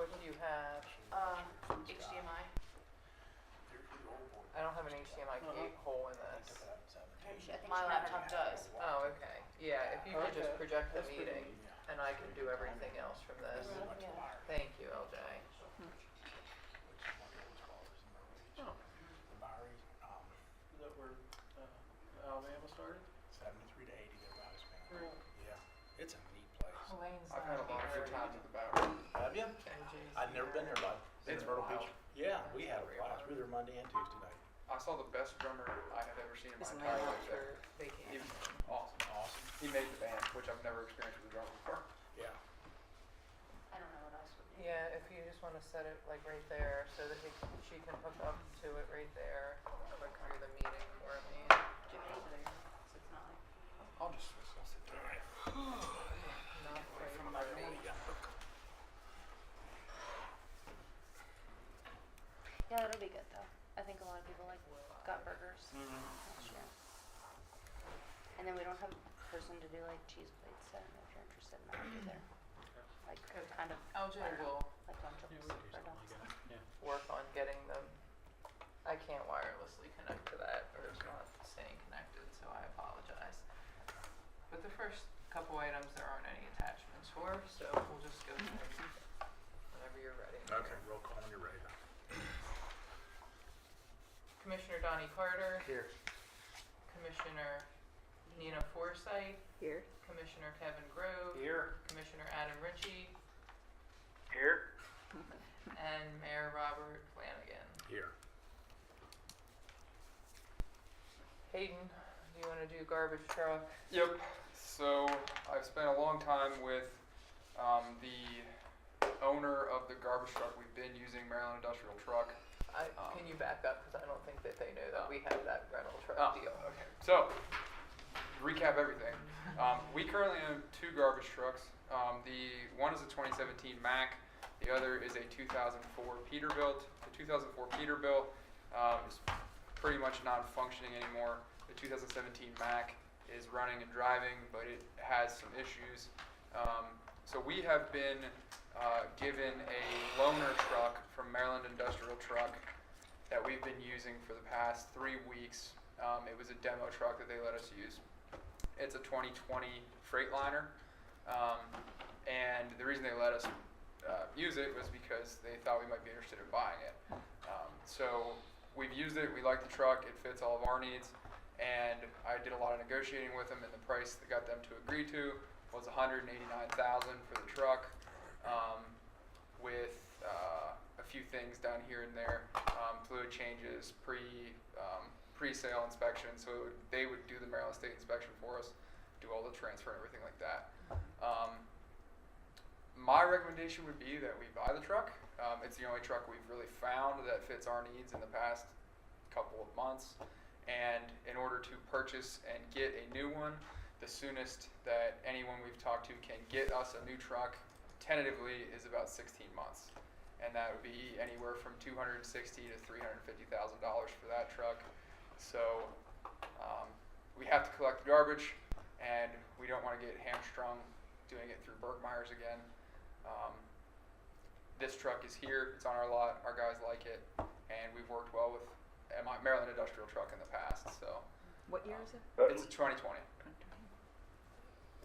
What do you have? HDMI. I don't have an HDMI gate hole in this. My laptop does. Oh, okay. Yeah, if you could just project the meeting, and I can do everything else from this. Thank you, LJ. Is that where Alabama started? 73 to 80 their lifespan. Yeah, it's a neat place. Elaine's I've had a lot of here. good times at the Bowery. Have you? LJ's I've never been there, bud. It's Been to Myrtle wild. Beach. Yeah, we had a blast. We were there Monday and Tuesday night. I saw the best drummer I have ever seen in my Isn't entire that life there. for vacation? He was awesome. Awesome. He made the band, which I've never experienced with a drummer before. Yeah. I don't know what else would be. Yeah, if you just want to set it like right there so that she can hook up to it right there, click through the meeting for me. Jimmy's there, so it's not like. I'll just sit there. Not quite From my ready. yeah. Yeah, that'll be good though. I think a lot of people got burgers last year. And then we don't have a person to do like cheese plates, so I don't know if you're interested in that either. Like Good. kind of LJ will like lunchables for adults. work on getting them. I can't wirelessly connect to that, or it's not staying connected, so I apologize. But the first couple items there aren't any attachments for, so we'll just go through whenever you're ready. Okay, roll call when you're ready. Commissioner Donnie Carter, Here. Commissioner Nina Forsythe, Here. Commissioner Kevin Grove, Here. Commissioner Adam Ritchie, Here. and Mayor Robert Flanagan. Here. Hayden, do you want to do garbage truck? Yep. So I've spent a long time with the owner of the garbage truck. We've been using Maryland Industrial Truck. Can you back up, because I don't think that they know that we have that rental truck deal. Okay. So, recap everything. We currently own two garbage trucks. The one is a 2017 Mack. The other is a 2004 Peterbilt. The 2004 Peterbilt is pretty much non-functioning anymore. The 2017 Mack is running and driving, but it has some issues. So we have been given a loaner truck from Maryland Industrial Truck that we've been using for the past 3 weeks. It was a demo truck that they let us use. It's a 2020 Freightliner, and the reason they let us use it was because they thought we might be interested in buying it. So we've used it, we like the truck, it fits all of our needs, and I did a lot of negotiating with them, and the price that got them to agree to was $189,000 for the truck, with a few things down here and there, fluid changes, pre-sale inspection, so they would do the Maryland State inspection for us, do all the transfer and everything like that. My recommendation would be that we buy the truck. It's the only truck we've really found that fits our needs in the past couple of months, and in order to purchase and get a new one, the soonest that anyone we've talked to can get us a new truck tentatively is about 16 months, and that would be anywhere from $260,000 to $350,000 for that truck. So we have to collect the garbage, and we don't want to get hamstrung doing it through Berkmeyer's again. This truck is here, it's on our lot, our guys like it, and we've worked well with Maryland Industrial Truck in the past. So What year is it? it's a 2020.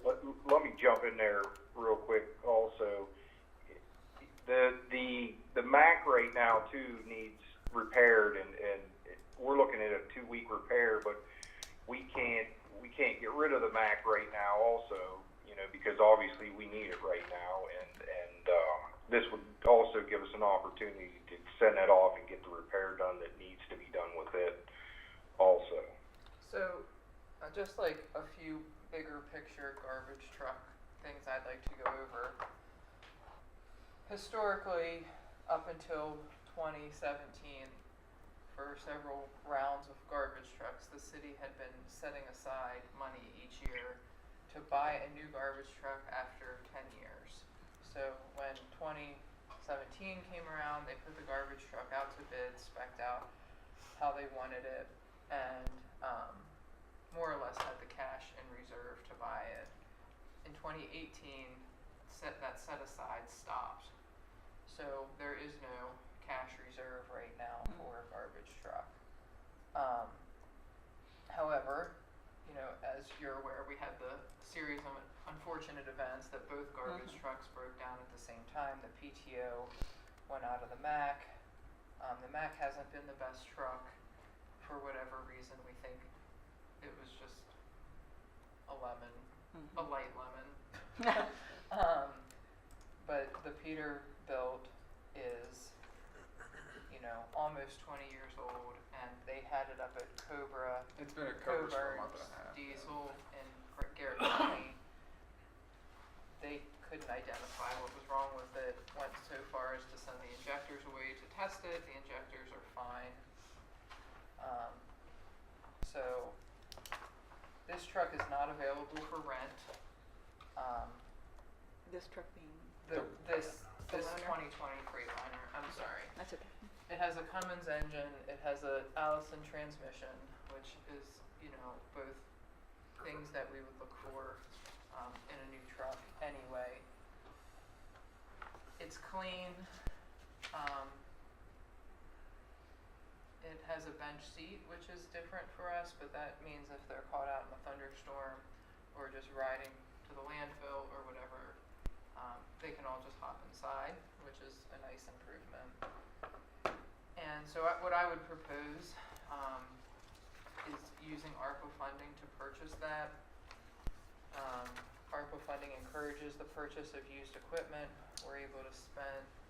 Let me jump in there real quick also. The Mac right now too needs repaired, and we're looking at a 2-week repair, but we can't get rid of the Mac right now also, because obviously we need it right now, and this would also give us an opportunity to send that off and get the repair done that needs to be done with it also. So, just like a few bigger picture garbage truck things I'd like to go over. Historically, up until 2017, for several rounds of garbage trucks, the city had been setting aside money each year to buy a new garbage truck after 10 years. So when 2017 came around, they put the garbage truck out to bid, spec'd out how they wanted it, and more or less had the cash in reserve to buy it. In 2018, that set aside stopped. So there is no cash reserve right now for a garbage truck. However, you know, as you're aware, we had the series of unfortunate events that both garbage trucks broke down at the same time. The PTO went out of the Mac. The Mac hasn't been the best truck for whatever reason. We think it was just a lemon, a light lemon. But the Peterbilt is, you know, almost 20 years old, and they had it up at Cobra. It's been a coverage for a month and a half. Diesel in Garrett County. They couldn't identify what was wrong with it. Went so far as to send the injectors away to test it. The injectors are fine. So this truck is not available for rent. This truck being, This The loaner? 2020 Freightliner. I'm sorry. that's okay. It has a Cummins engine. It has a Allison transmission, which is, you know, both things that we would look for in a new truck anyway. It's clean. It has a bench seat, which is different for us, but that means if they're caught out in a thunderstorm or just riding to the landfill or whatever, they can all just hop inside, which is a nice improvement. And so what I would propose is using ARPA funding to purchase that. ARPA funding encourages the purchase of used equipment. We're able to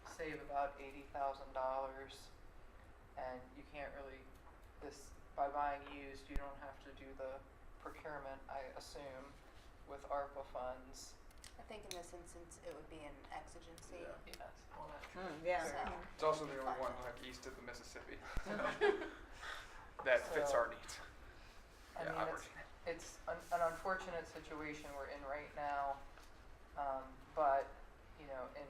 save about $80,000, and you can't really, by buying used, you don't have to do the procurement, I assume, with ARPA funds. I think in this instance, it would be an exigency. Yes, well, that's true. Yeah. So, It's also the only one like east of the Mississippi that fits our needs. I Yeah, mean, iWorQ. it's an unfortunate situation we're in right now, but, you know, in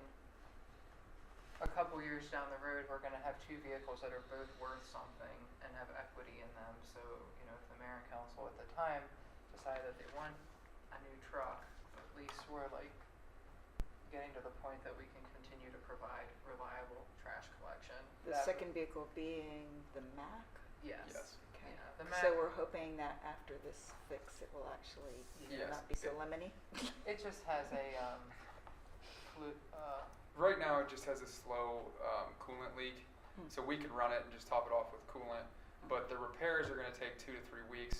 a couple years down the road, we're gonna have two vehicles that are both worth something and have equity in them. So, you know, if the mayor and council at the time decide that they want a new truck, at least we're like getting to the point that we can continue to provide reliable trash collection. The That- second vehicle being the Mac? Yes. Yes. Okay. Yeah, the So Mac- we're hoping that after this fix, it will actually Yes. not be so lemony? It just has a, Right now, it just has a slow coolant leak, so we can run it and just top it off with coolant. But the repairs are going to take 2 to 3 weeks,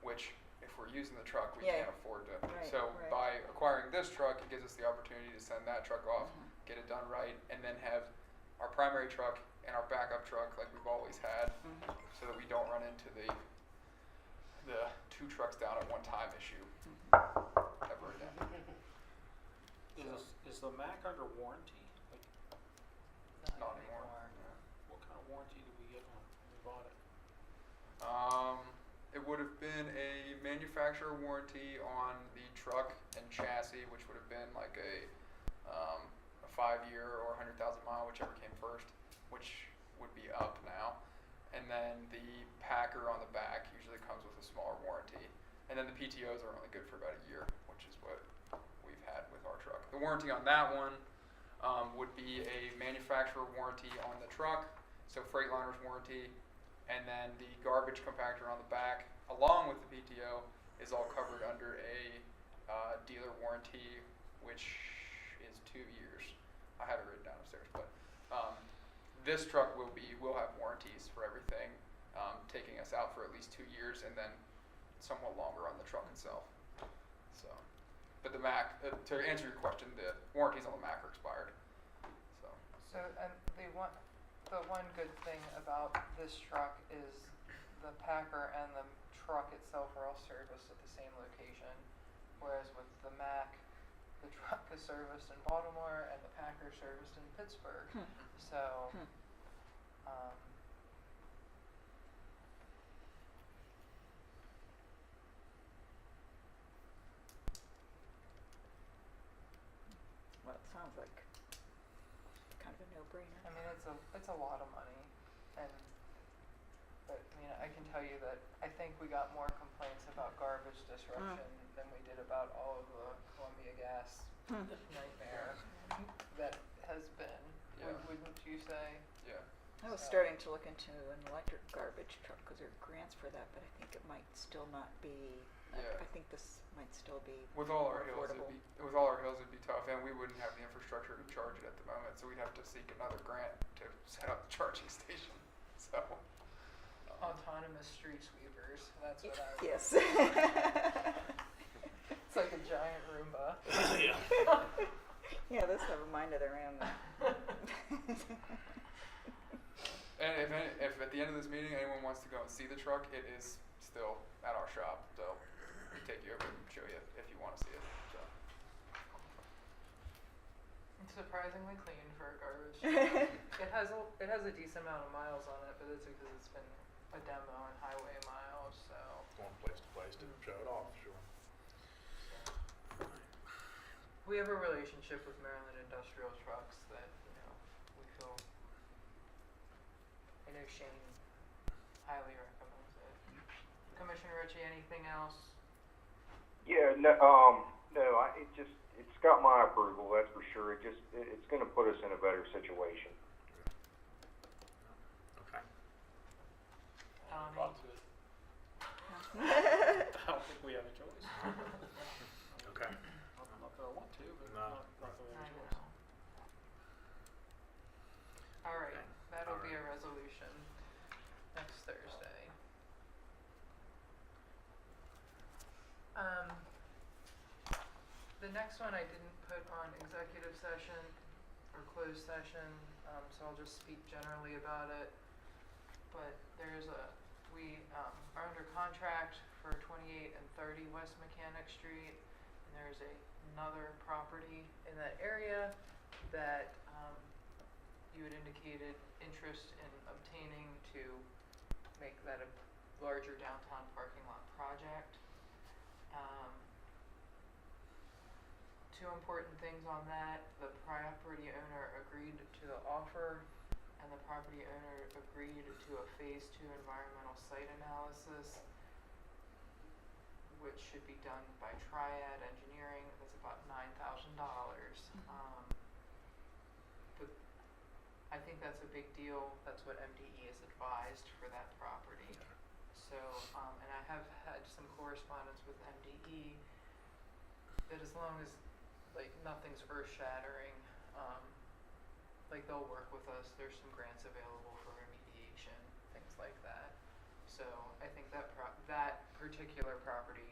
which if we're using the truck, we Yeah. can't afford to. Right, So right. by acquiring this truck, it gives us the opportunity to send that truck off, get it done right, and then have our primary truck and our backup truck like we've always had, so that we don't run into the two trucks down at one time issue ever again. Is the Mac under warranty? Like, Not anymore. what kind of warranty did we get when we bought it? It would have been a manufacturer warranty on the truck and chassis, which would have been like a 5-year or 100,000 mile, whichever came first, which would be up now. And then the Packer on the back usually comes with a smaller warranty. And then the PTOs are only good for about a year, which is what we've had with our truck. The warranty on that one would be a manufacturer warranty on the truck, so Freightliner's warranty, and then the garbage compactor on the back, along with the PTO, is all covered under a dealer warranty, which is 2 years. I have it written down upstairs, but this truck will have warranties for everything, taking us out for at least 2 years, and then somewhat longer on the truck itself. So, but the Mac, to answer your question, the warranties on the Mac are expired. So, and the one good thing about this truck is the Packer and the truck itself are all serviced at the same location, whereas with the Mac, the truck is serviced in Baltimore and the Packer is serviced in Pittsburgh. So, Well, it sounds like kind of a no-brainer. I mean, it's a lot of money, but I mean, I can tell you that I think we got more complaints about garbage disruption than we did about all of the Columbia Gas nightmare that has been. Yeah. Wouldn't you say? Yeah. I was So- starting to look into an electric garbage truck because there are grants for that, but I think it might still not be. Yeah. I think this might still be. With all our more hills, affordable. it'd be tough, and we wouldn't have the infrastructure to charge it at the moment, so we'd have to seek another grant to set up the charging station. So. Autonomous street sweepers, that's what I would. Yes. It's like a giant Roomba. Yeah. Yeah, those have a mind of their own. And if at the end of this meeting anyone wants to go and see the truck, it is still at our shop, so we can take you over and show you if you want to see it. So. It's surprisingly clean for a garbage truck. It has a decent amount of miles on it, but it's because it's been a demo and highway miles, so. Going place to place to show it off, sure. We have a relationship with Maryland Industrial Trucks that, we feel, I know Shane highly recommends it. Commissioner Ritchie, anything else? Yeah, no, it's got my approval, that's for sure. It's gonna put us in a better situation. Okay. Tommy? I don't think we have a choice. Okay. Not that I want to, but No. not that we I have a know. choice. All right, Okay. that'll All be a right. resolution next Thursday. The next one I didn't put on executive session or closed session, so I'll just speak generally about it. But we are under contract for 28 and 30 West Mechanic Street, and there's another property in that area that you had indicated interest in obtaining to make that a larger downtown parking lot project. Two important things on that: the property owner agreed to the offer, and the property owner agreed to a phase 2 environmental site analysis, which should be done by Triad Engineering. That's about $9,000. But I think that's a big deal. That's what MDE is advised for that property. So, and I have had some correspondence with MDE that as long as nothing's earth-shattering, they'll work with us. There's some grants available for remediation, things like that. So I think that that particular property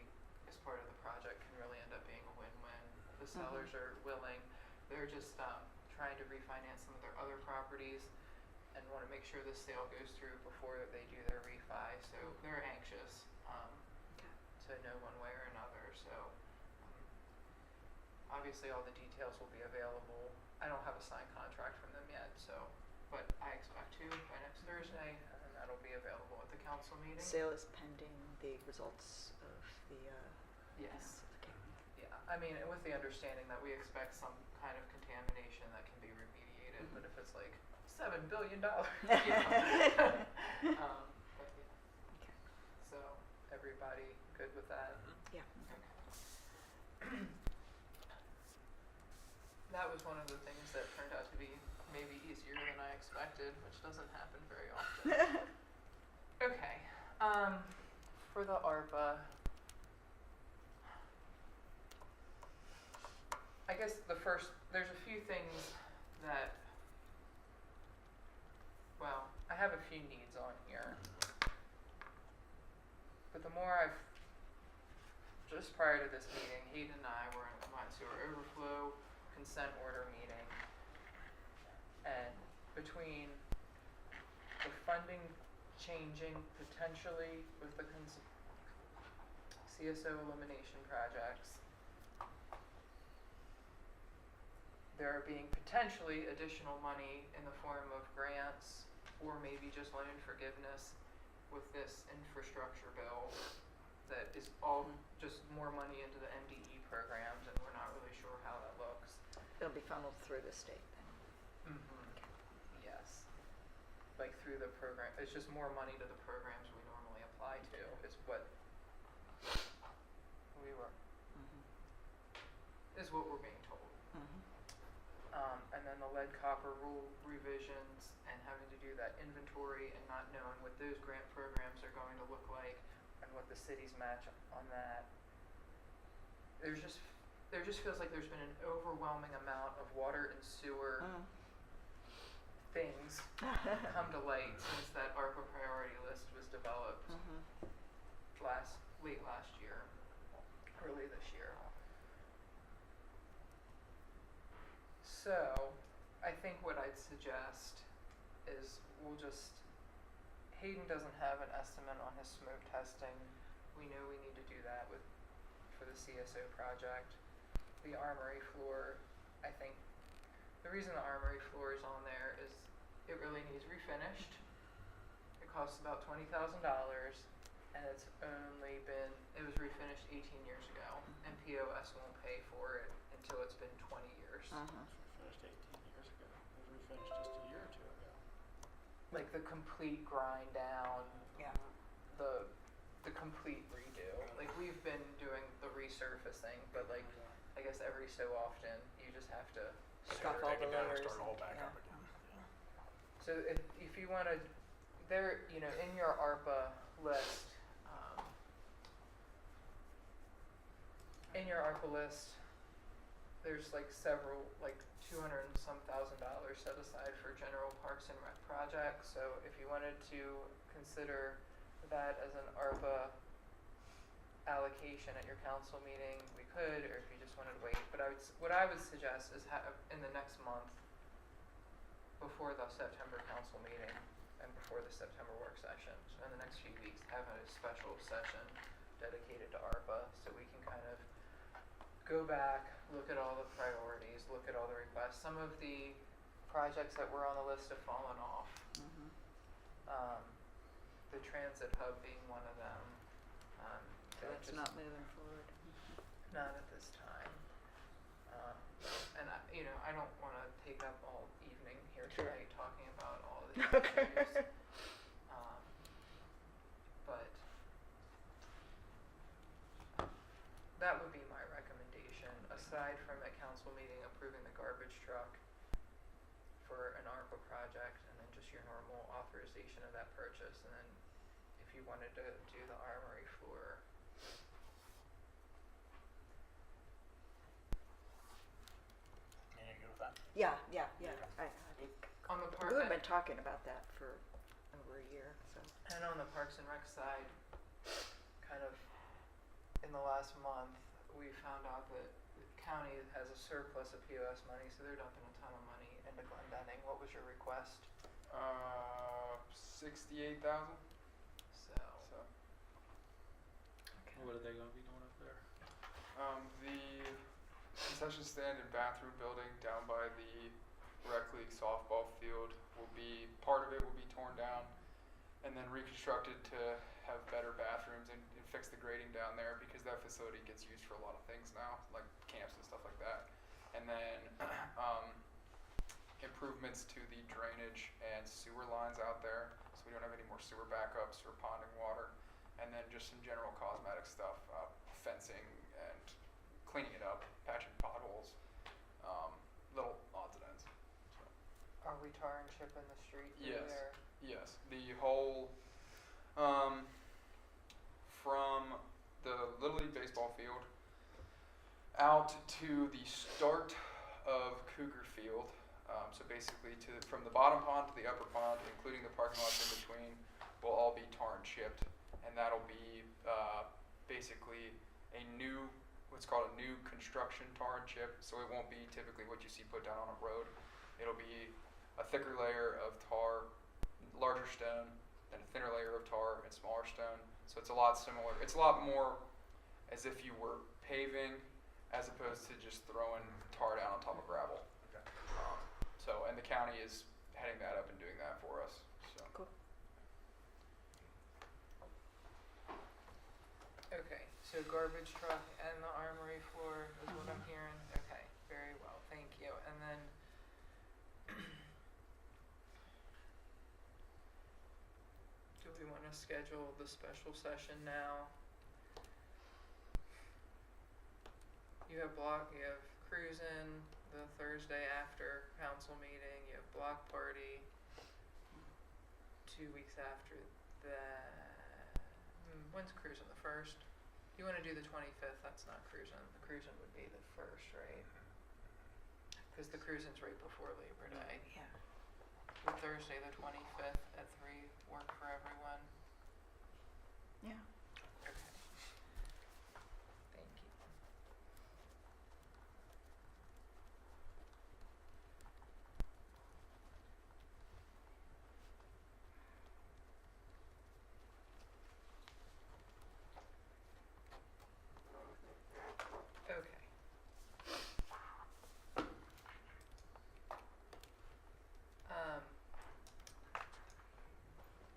as part of the project can really end up being a win-win. The sellers are willing. They're just trying to refinance some of their other properties and want to make sure the sale goes through before they do their refi. So they're anxious to know one way or another. So obviously all the details will be available. I don't have a signed contract from them yet, but I expect to by next Thursday, and that'll be available at the council meeting. Sale is pending the results of the. Yes. Okay. Yeah, I mean, with the understanding that we expect some kind of contamination that can be remediated, but if it's like $7 billion, but yeah. Okay. So everybody good with that? Yeah. Okay. That was one of the things that turned out to be maybe easier than I expected, which doesn't happen very often. Okay, for the ARPA, I guess there's a few things that, well, I have a few needs on here. But the more just prior to this meeting, Hayden and I were in a combined sewer overflow consent order meeting, and between the funding changing potentially with the CSO elimination projects, there are being potentially additional money in the form of grants or maybe just loan forgiveness with this infrastructure bill that is all just more money into the MDE programs, and we're not really sure how that looks. It'll be funneled through the state then. Yes. Like through the program, it's just more money to the programs we normally apply to, is what is what we're being told. And then the lead copper rule revisions and having to do that inventory and not knowing what those grant programs are going to look like and what the city's match on that. There just feels like there's been an overwhelming amount of water and sewer things come to light since that ARPA priority list was developed late last year, early this year. So, I think what I'd suggest is Hayden doesn't have an estimate on his smoke testing. We know we need to do that for the CSO project. The armory floor, I think, the reason the armory floor is on there is it really needs refinished. It costs about $20,000, and it was refinished 18 years ago, and POS won't pay for it until it's been 20 years. Finished 18 years ago. It was refinished just a year or two ago. Like the complete grind down, Yeah. the complete redo. Like we've been doing the resurfacing, but like I guess every so often you just have to. Stuff all Take the it down and layers. start all back Yeah. up again. So if you want to, in your ARPA list, there's like several, like $200 and some thousand set aside for general parks and rec projects. So if you wanted to consider that as an ARPA allocation at your council meeting, we could, or if you just wanted to wait. But what I would suggest is have in the next month, before the September council meeting and before the September work session, so in the next few weeks, have a special session dedicated to ARPA so we can kind of go back, look at all the priorities, look at all the requests. Some of the projects that were on the list have fallen off. The transit hub being one of them. That's not moving forward. Not at this time. And I don't want to take up all evening here tonight talking about all of these issues. But that would be my recommendation, aside from a council meeting approving the garbage truck for an ARPA project, and then just your normal authorization of that purchase, and then if you wanted to do the armory floor. Yeah, you good with that? Yeah. I think On the park, we've been talking about that for over a year, so. and on the Parks and Rec side, kind of in the last month, we found out that the county has a surplus of POS money, so they're dumping a ton of money into Glendenning. What was your request? 68,000. So, So, What are they gonna be doing up there? the concession stand and bathroom building down by the rec league softball field part of it will be torn down and then reconstructed to have better bathrooms and fix the grading down there, because that facility gets used for a lot of things now, like camps and stuff like that. And then improvements to the drainage and sewer lines out there, so we don't have any more sewer backups or ponding water. And then just some general cosmetic stuff, fencing and cleaning it up, patching potholes, little odds and ends. So. are we tar and chipping the street through Yes. there? Yes, the whole, from the Little League baseball field out to the start of Cougar Field, so basically from the bottom pond to the upper pond, including the parking lots in between, will all be tar and chipped, and that'll be basically what's called a new construction tar and chip, so it won't be typically what you see put down on a road. It'll be a thicker layer of tar, larger stone, then a thinner layer of tar and smaller stone. So it's a lot similar. It's a lot more as if you were paving as opposed to just throwing tar down on top of gravel. Okay. And the county is heading that up and doing that for us. So. Cool. Okay, so garbage truck and the armory floor is what I'm hearing. Okay, very well, thank you. And then do we want to schedule the special session now? You have cruising, the Thursday after council meeting, you have block party. 2 weeks after that, when's cruising, the 1st? You wanna do the 25th, that's not cruising, the cruising would be the 1st, right? Cause the cruising's right before Labor Day. Yeah. Would Thursday the 25th at 3 work for everyone? Yeah. Okay. Thank you. Okay.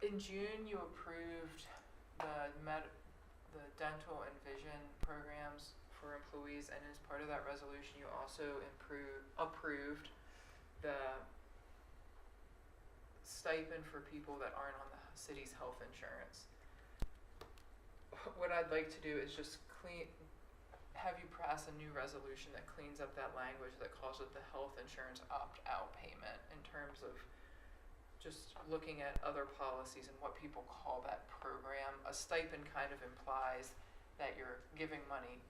In June, you approved the dental and vision programs for employees, and as part of that resolution, you also approved the stipend for people that aren't on the city's health insurance. What I'd like to do is just have you pass a new resolution that cleans up that language that calls it the health insurance opt-out payment, in terms of just looking at other policies and what people call that program. A stipend kind of implies that you're giving money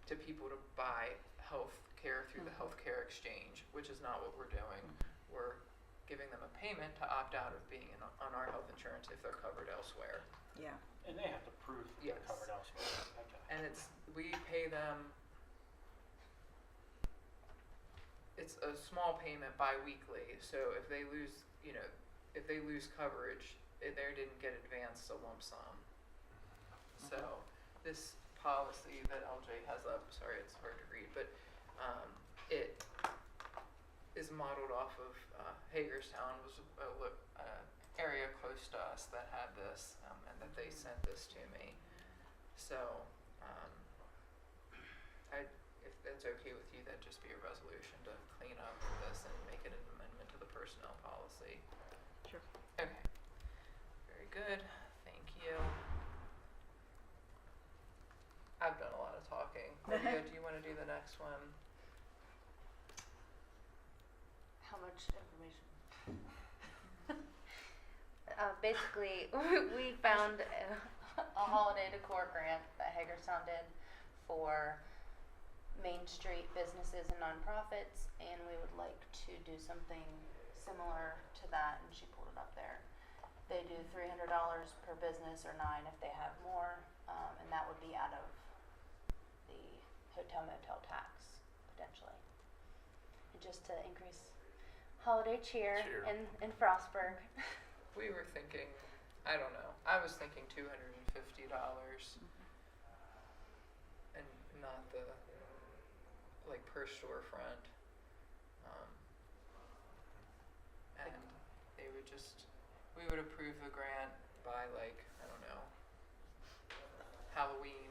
to people to buy health care through the healthcare exchange, which is not what we're doing. We're giving them a payment to opt out of being on our health insurance if they're covered elsewhere. Yeah. And they have to prove that Yes. they're covered elsewhere. Okay. And we pay them, it's a small payment bi-weekly, so if they lose, if they lose coverage, they didn't get advanced a lump sum. So this policy that LJ has up, sorry, it's hard to read, but it is modeled off of Hagerstown, was a area close to us that had this, and that they sent this to me. So, if that's okay with you, that'd just be a resolution to clean up this and make it an amendment to the personnel policy. Sure. Okay. Very good. Thank you. I've done a lot of talking. Lydia, do you want to do the next one? How much information? Basically, we found a holiday decor grant that Hagerstown did for Main Street businesses and nonprofits, and we would like to do something similar to that, and she pulled it up there. They do $300 per business, or $9 if they have more, and that would be out of the hotel motel tax, potentially. And just to increase holiday cheer. in Frostburg. We were thinking, I don't know, I was thinking $250 and not the, like, per storefront. And they would we would approve the grant by, like, I don't know, Halloween,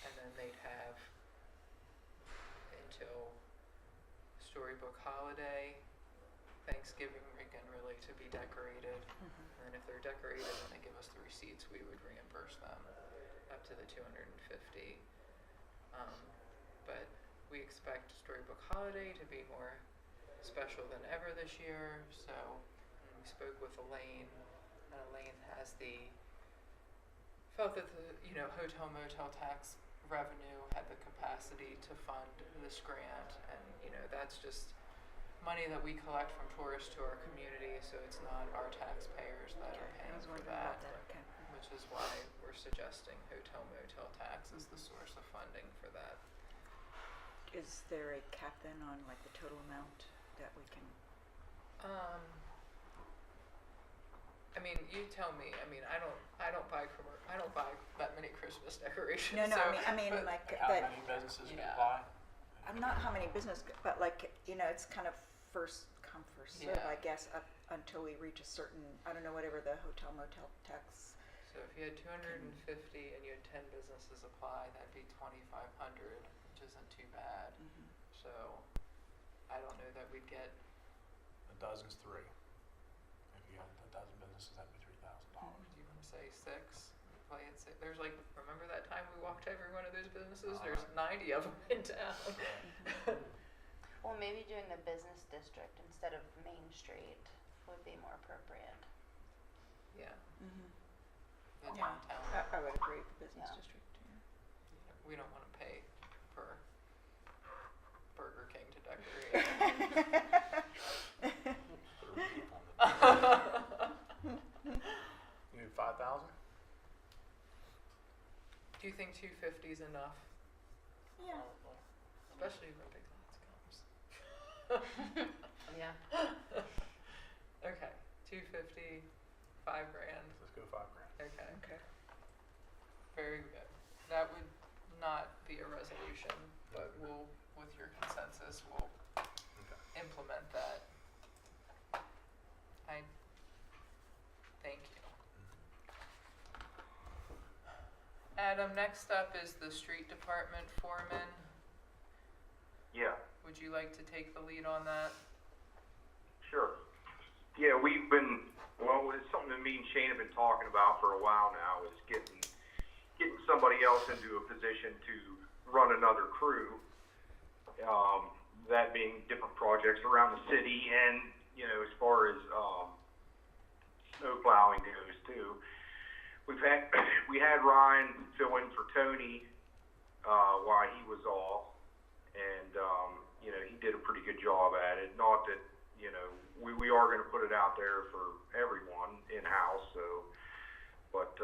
and then they'd have until Storybook Holiday, Thanksgiving weekend really to be decorated. And then if they're decorated and they give us the receipts, we would reimburse them up to the $250. But we expect Storybook Holiday to be more special than ever this year. So we spoke with Elaine, and Elaine felt that the hotel motel tax revenue had the capacity to fund this grant, and that's just money that we collect from tourists to our community, so it's not our taxpayers that are I paying was for wondering that, about that. Okay. which is why we're suggesting hotel motel tax as the source of funding for that. Is there a cap then on like the total amount that we can? I mean, you tell me. I mean, I don't buy that many Christmas decorations. No, so, I mean but like How that. many businesses can Yeah. apply? I'm not how many business, but like it's kind of first come first serve, Yeah. I guess, up until we reach a certain, I don't know, whatever the hotel motel tax. So if you had 250 and you had 10 businesses apply, that'd be 2,500, which isn't too bad. So I don't know that we'd get. A dozen's 3. If you had a dozen businesses, that'd be $3,000. Do you want to say 6? Play it 6. There's like, remember that time we walked every one of those businesses? There's 90 of them in town. Well, Well, maybe doing the business district instead of Main Street would be more appropriate. Yeah, Mhm. the Yeah. downtown. I would agree with business Yeah. district, We don't wanna pay for Burger King to decorate. Put a roof on the- You need 5,000? Do you think 250 is enough? Yeah. Especially when Big Lots comes. Yeah. Okay, 250, $5,000. Let's go 5,000. Okay, Okay. very good. That would not be a resolution, but Okay. we'll, with your consensus, we'll Okay. implement that. I thank you. Adam, next up is the street department foreman. Yeah, Would you like to take the lead on that? sure. Yeah, we've been, well, it's something that me and Shane have been talking about for a while now, is getting somebody else into a position to run another crew. That being different projects around the city, and, you know, as far as, snow plowing goes too. We had Ryan fill in for Tony, while he was off, and, you know, he did a pretty good job at it. Not that, you know, we are gonna put it out there for everyone in-house, so, but,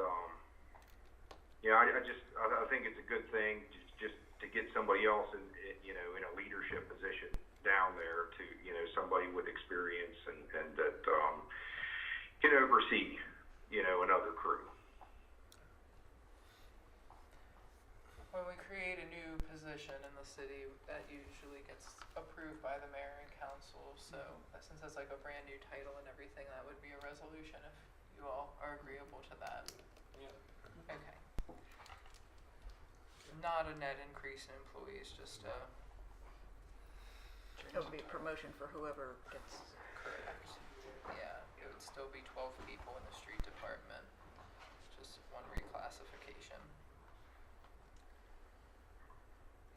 yeah, I think it's a good thing just to get somebody else in, you know, in a leadership position down there to, you know, somebody with experience and that, can oversee, you know, another crew. When we create a new position in the city, that usually gets approved by the mayor and council, so since that's like a brand new title and everything, that would be a resolution if you all are agreeable to that. Yeah. Okay. Not a net increase in employees, just a It would be a promotion for whoever gets. correct. Yeah, it would still be 12 people in the street department, just one reclassification.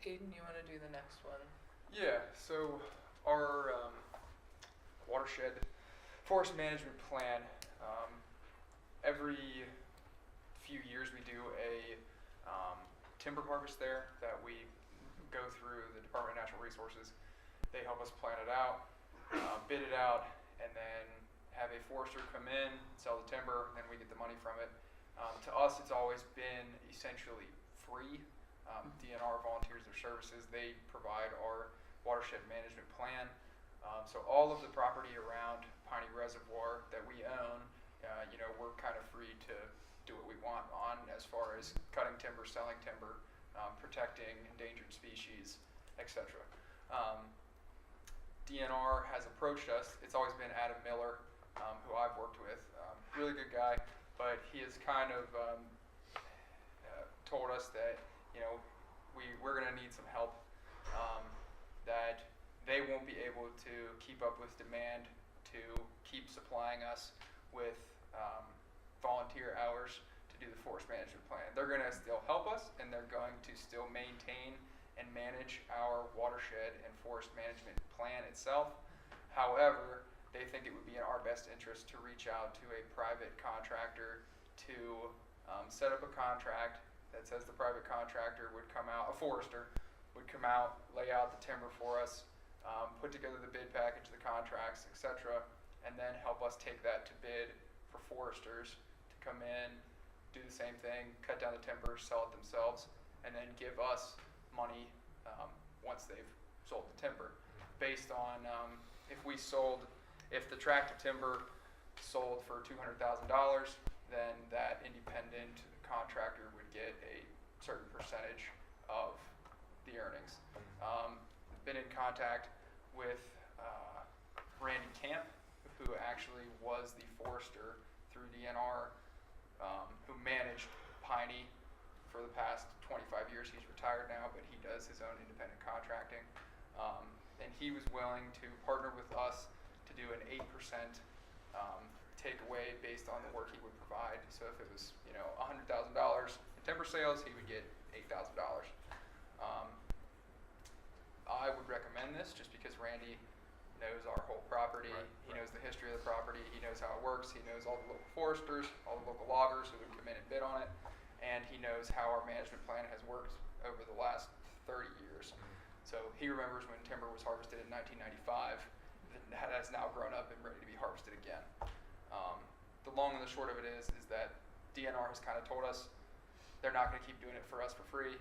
Aiden, you wanna do the next one? Yeah, so our watershed forest management plan, every few years we do a timber harvest there that we go through the Department of Natural Resources. They help us plan it out, bid it out, and then have a forester come in, sell the timber, and we get the money from it. To us, it's always been essentially free. DNR volunteers their services. They provide our watershed management plan. So all of the property around Piney Reservoir that we own, you know, we're kind of free to do what we want on as far as cutting timber, selling timber, protecting endangered species, etc. DNR has approached us. It's always been Adam Miller, who I've worked with. Really good guy, but he has kind of told us that, you know, we're going to need some help, that they won't be able to keep up with demand to keep supplying us with volunteer hours to do the forest management plan. They're going to still help us, and they're going to still maintain and manage our watershed and forest management plan itself. However, they think it would be in our best interest to reach out to a private contractor to set up a contract that says the private contractor would come out, a forester would come out, lay out the timber for us, put together the bid package, the contracts, etc., and then help us take that to bid for foresters to come in, do the same thing, cut down the timber, sell it themselves, and then give us money once they've sold the timber. Based on if the tract of timber sold for $200,000, then that independent contractor would get a certain percentage of the earnings. Been in contact with Randy Camp, who actually was the forester through DNR, who managed Piney for the past 25 years. He's retired now, but he does his own independent contracting. And he was willing to partner with us to do an 8% takeaway based on the work he would provide. So if it was, you know, $100,000 in timber sales, he would get $8,000. I would recommend this just because Randy knows our whole property. Right, He knows the history of the property. He knows how it works. He knows all the local foresters, all the local loggers who would come in and bid on it. And he knows how our management plan has worked over the last 30 years. So he remembers when timber was harvested in 1995. That has now grown up and ready to be harvested again. The long and the short of it is that DNR has kind of told us they're not going to keep doing it for us for free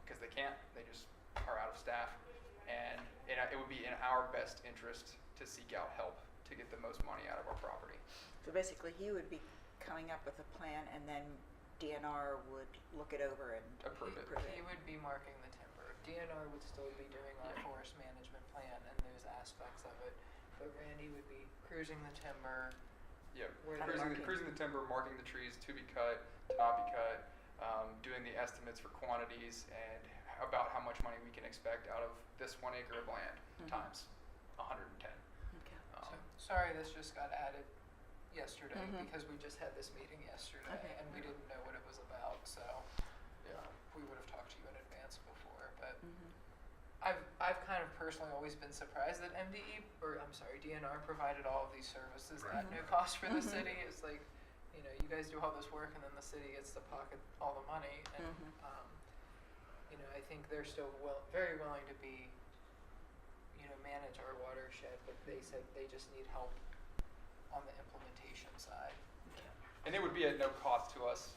because they can't. They just are out of staff. And it would be in our best interest to seek out help to get the most money out of our property. So basically, he would be coming up with a plan, and then DNR would look it over and Approve it. He would be marking the timber. DNR would still be doing our forest management plan and those aspects of it, but Randy would be cruising the timber. Yeah, Where cruising the timber, marking the trees to be cut, to not be cut, doing the estimates for quantities and about how much money we can expect out of this 1 acre of land times 110. Okay. So, sorry, this just got added yesterday because we just had this meeting yesterday Okay. and we didn't know what it was about. So we would have talked to you in advance before. But I've kind of personally always been surprised that DNR provided all of these services at no cost for the city. It's like, you know, you guys do all this work and then the city gets to pocket all the money. And you know, I think they're still very willing to be, you know, manage our watershed, but they said they just need help on the implementation side. And it would be at no cost to us.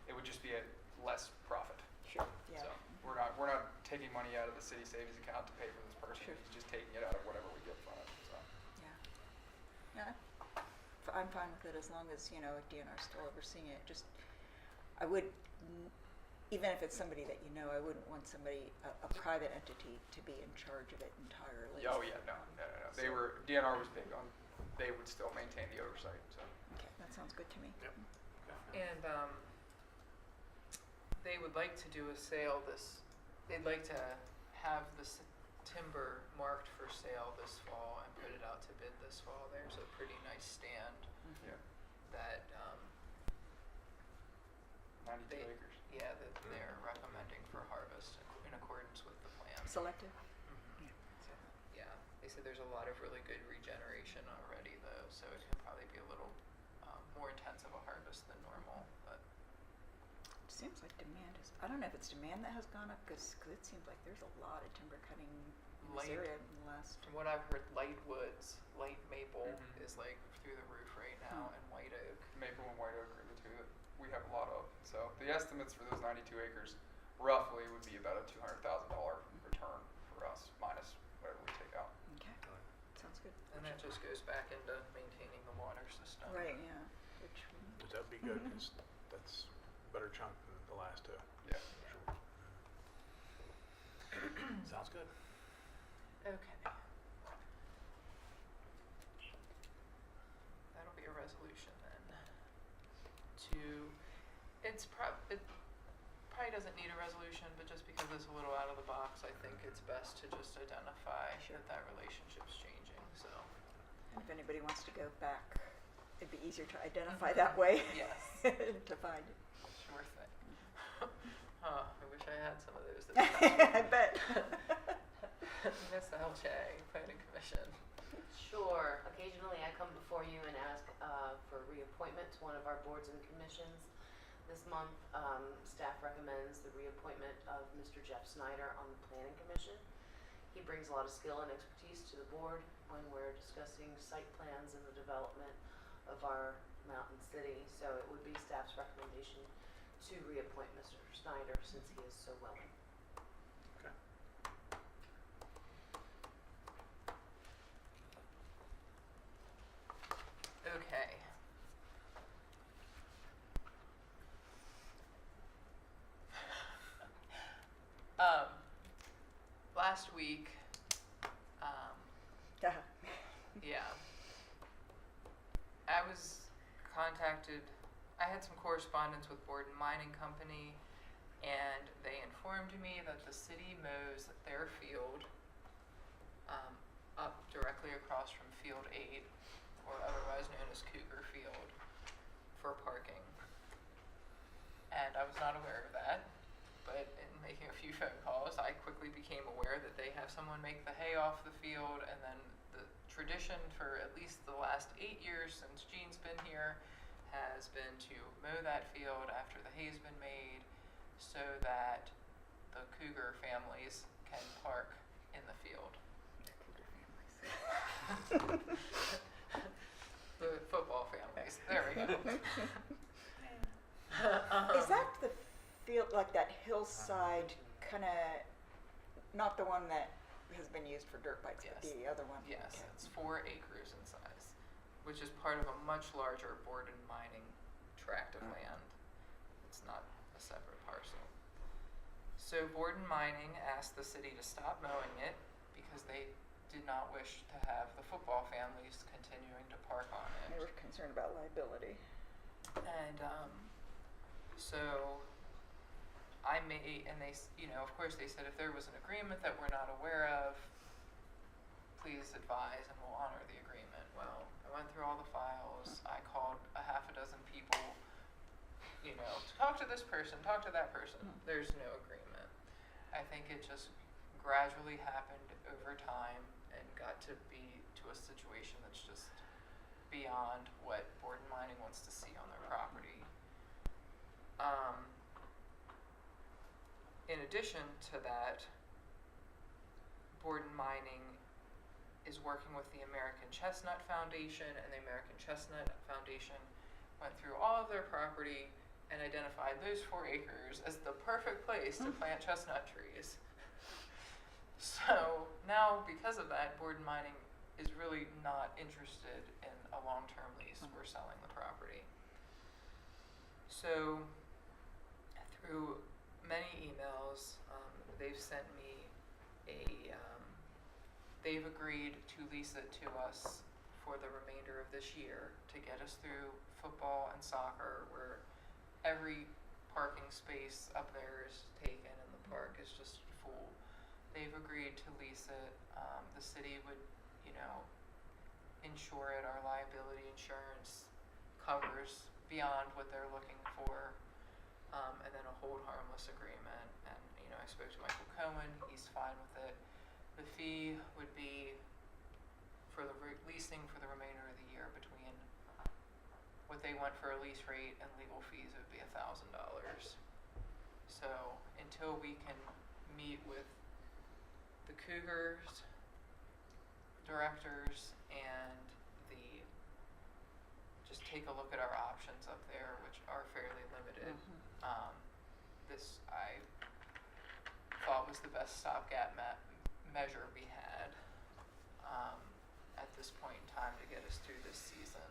It would just be at less profit. Sure. Yeah. So we're not taking money out of the city savings account to pay for this person. Sure. He's just taking it out of whatever we get from it. So Yeah. I'm fine with it as long as, you know, DNR's still overseeing it. Just, I would, even if it's somebody that you know, I wouldn't want somebody, a private entity to be in charge of it entirely. oh yeah, no. DNR was big on. They would still maintain the oversight. So Okay, that sounds good to me. Yep. And they would like to do a sale they'd like to have this timber marked for sale this fall and put it out to bid this fall. There's a pretty nice stand yeah, that 92 acres. that they're recommending for harvest in accordance with the plan. Selective? Yeah, they said there's a lot of really good regeneration already though, so it can probably be a little more intense of a harvest than normal, but Seems like demand is, I don't know if it's demand that has gone up, because it seems like there's a lot of timber cutting in this Light- area in the last, from what I've heard, light woods, light maple Mhm. is like through the roof right now, and white oak. Maple and white oak are the two that we have a lot of. So the estimates for those 92 acres roughly would be about a $200,000 return for us, minus whatever we take out. okay, sounds good. And that just goes back into maintaining the water system. Right, yeah, which, Which that'd be good, 'cause that's a better chunk than the last two. Yeah. For sure. Sounds good. Okay. That'll be a resolution then. It probably doesn't need a resolution, but just because it's a little out of the box, I think it's best to just identify that relationship's changing, so. and if anybody wants to go back, it'd be easier to identify that way. Yes. To find it. Sure thing. I wish I had some of those. I bet. Miss LJ, Planning Commission. Sure. Occasionally I come before you and ask for reappointment to one of our boards and commissions. This month, staff recommends the reappointment of Mr. Jeff Snyder on the Planning Commission. He brings a lot of skill and expertise to the board when we're discussing site plans and the development of our mountain city. So it would be staff's recommendation to reappoint Mr. Snyder since he is so willing. Okay. Okay. Last week, yeah, I was contacted, I had some correspondence with Borden Mining Company, and they informed me that the city mows their field up directly across from Field 8, or otherwise known as Cougar Field, for parking. And I was not aware of that, but in making a few phone calls, I quickly became aware that they have someone make the hay off the field, and then the tradition for at least the last 8 years since Jean's been here has been to mow that field after the hay's been made so that the cougar families can park in the field. The football families. There we go. Is that the field, like that hillside kind of, not the one that has been used for dirt bikes, but Yes. the other one? Yes, Okay. it's 4 acres in size, which is part of a much larger Borden mining tract of land. It's not a separate parcel. So Borden Mining asked the city to stop mowing it because they did not wish to have the football families continuing to park on it. They were concerned about liability. And so I made, and they, of course they said if there was an agreement that we're not aware of, please advise and we'll honor the agreement. Well, I went through all the files, I called a half a dozen people, talk to this person, talk to that person. There's no agreement. I think it just gradually happened over time and got to be to a situation that's just beyond what Borden Mining wants to see on their property. In addition to that, Borden Mining is working with the American Chestnut Foundation, and the American Chestnut Foundation went through all of their property and identified those 4 acres as the perfect place to plant chestnut trees. So now, because of that, Borden Mining is really not interested in a long-term lease. We're selling the property. So through many emails, they've sent me they've agreed to lease it to us for the remainder of this year to get us through football and soccer, where every parking space up there is taken and the park is just full. They've agreed to lease it. The city would, insure it. Our liability insurance covers beyond what they're looking for. And then a hold harmless agreement. And, I spoke to Michael Cohen. He's fine with it. The fee would be for the leasing for the remainder of the year between what they want for a lease rate and legal fees, it would be $1,000. So until we can meet with the Cougars directors and just take a look at our options up there, which are fairly limited. This I thought was the best stopgap measure we had at this point in time to get us through this season.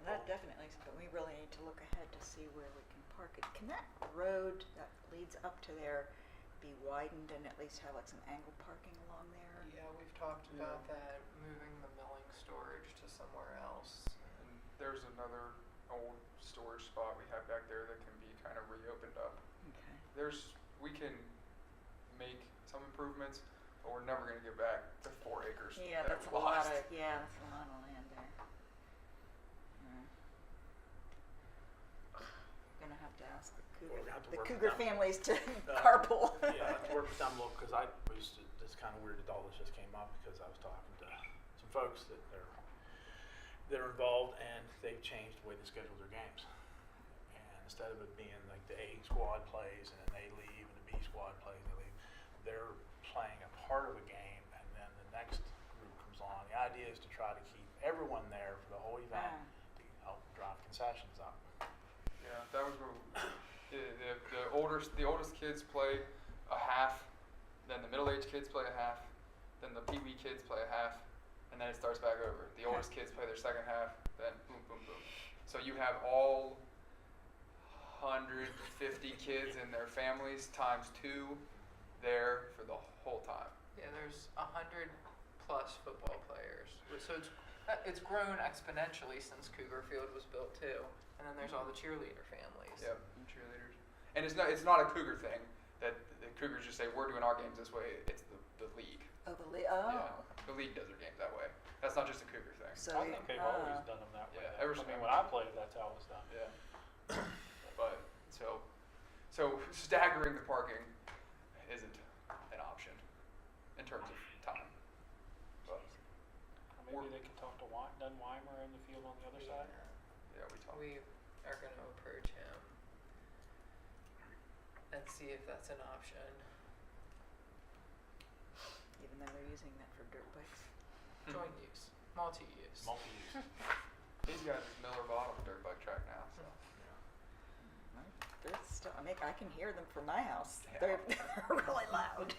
That definitely, but we really need to look ahead to see where we can park it. Can that road that leads up to there be widened and at least have like some angle parking along there? Yeah, we've talked about that, moving the milling storage to somewhere else. And there's another old storage spot we have back there that can be kind of reopened up. Okay. We can make some improvements, but we're never gonna get back the 4 acres Yeah, that that's we a lot lost. of, yeah, that's a lot of land there. Gonna have to ask We're gonna have to the work with Cougar them. families to carpool. Yeah, I have to work with them a little, because I was just kind of weird that all this just came up, because I was talking to some folks that they're involved, and they've changed the way they schedule their games. And instead of it being like the A squad plays and then they leave and the B squad plays and they leave, they're playing a part of a game and then the next group comes on. The idea is to try to keep everyone there for the whole event to help drive concessions up. Yeah, that was what the oldest kids play a half, then the middle-aged kids play a half, then the pee-wee kids play a half, and then it starts back over. The oldest kids play their second half, then boom, boom, boom. So you have all 150 kids and their families times 2 there for the whole time. Yeah, there's 100 plus football players. So it's grown exponentially since Cougar Field was built too. And then there's all the cheerleader families. Yep, and cheerleaders. And it's not a Cougar thing that the Cougars just say we're doing our games this way. It's the league. Oh, Yeah, the league does their games that way. That's not just a Cougar thing. So I think they've always done them that way. Yeah, ever since when I played, that's how it was done. Yeah. But so So staggering the parking isn't an option in terms of time. But Maybe they could talk to Weimer in the field on the other side. yeah, we talked. We are gonna approach him and see if that's an option. Even though they're using that for dirt bikes. Joint use, multi-use. Multi-use. He's got his Miller Bottom dirt bike track now, so. Well, they're still, I can hear them from my house. Yeah. They're really loud.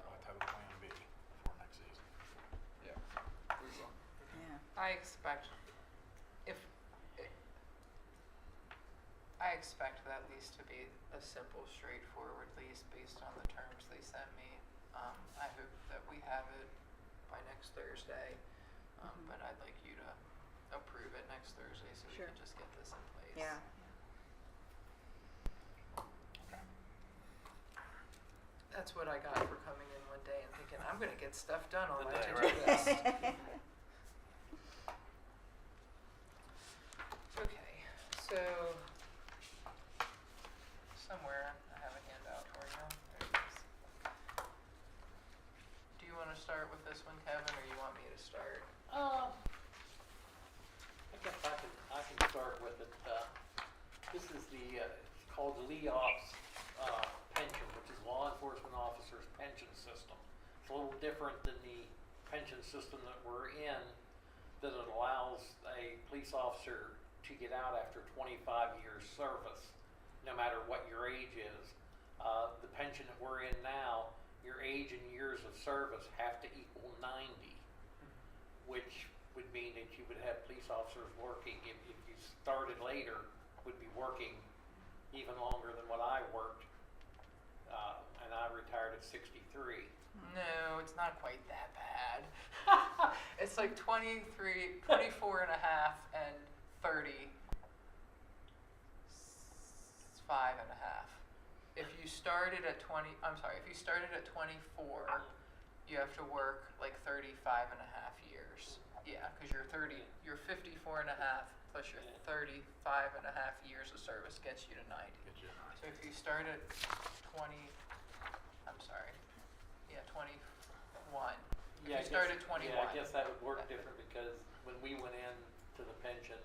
I'll have a plan B for next season. Yeah, we will. Yeah. I expect I expect that lease to be a simple, straightforward lease based on the terms they sent me. I hope that we have it by next Thursday, but I'd like you to approve it next Thursday so we Sure. can just get this in place. Yeah. Okay. That's what I got for coming in one day and thinking, I'm gonna get stuff done on The my day, to-do right. list. Okay, so somewhere I have a handout for you. There it is. Do you want to start with this one, Kevin, or you want me to start? I guess I can start with it. This is it's called the LEOPS pension, which is Law Enforcement Officers Pension System. It's a little different than the pension system that we're in, that it allows a police officer to get out after 25 years service, no matter what your age is. The pension that we're in now, your age and years of service have to equal 90, which would mean that you would have police officers working, if you started later, would be working even longer than what I worked, and I retired at 63. No, it's not quite that bad. It's like 24 and a half and 35 and a half. If you started at 24, you have to work like 35 and a half years. Yeah, because you're 54 and a half plus your 35 and a half years of service gets you to 90. Get you a nice- So if you start at 21. If you start at 21. Yeah, I guess that would work different because when we went in to the pension,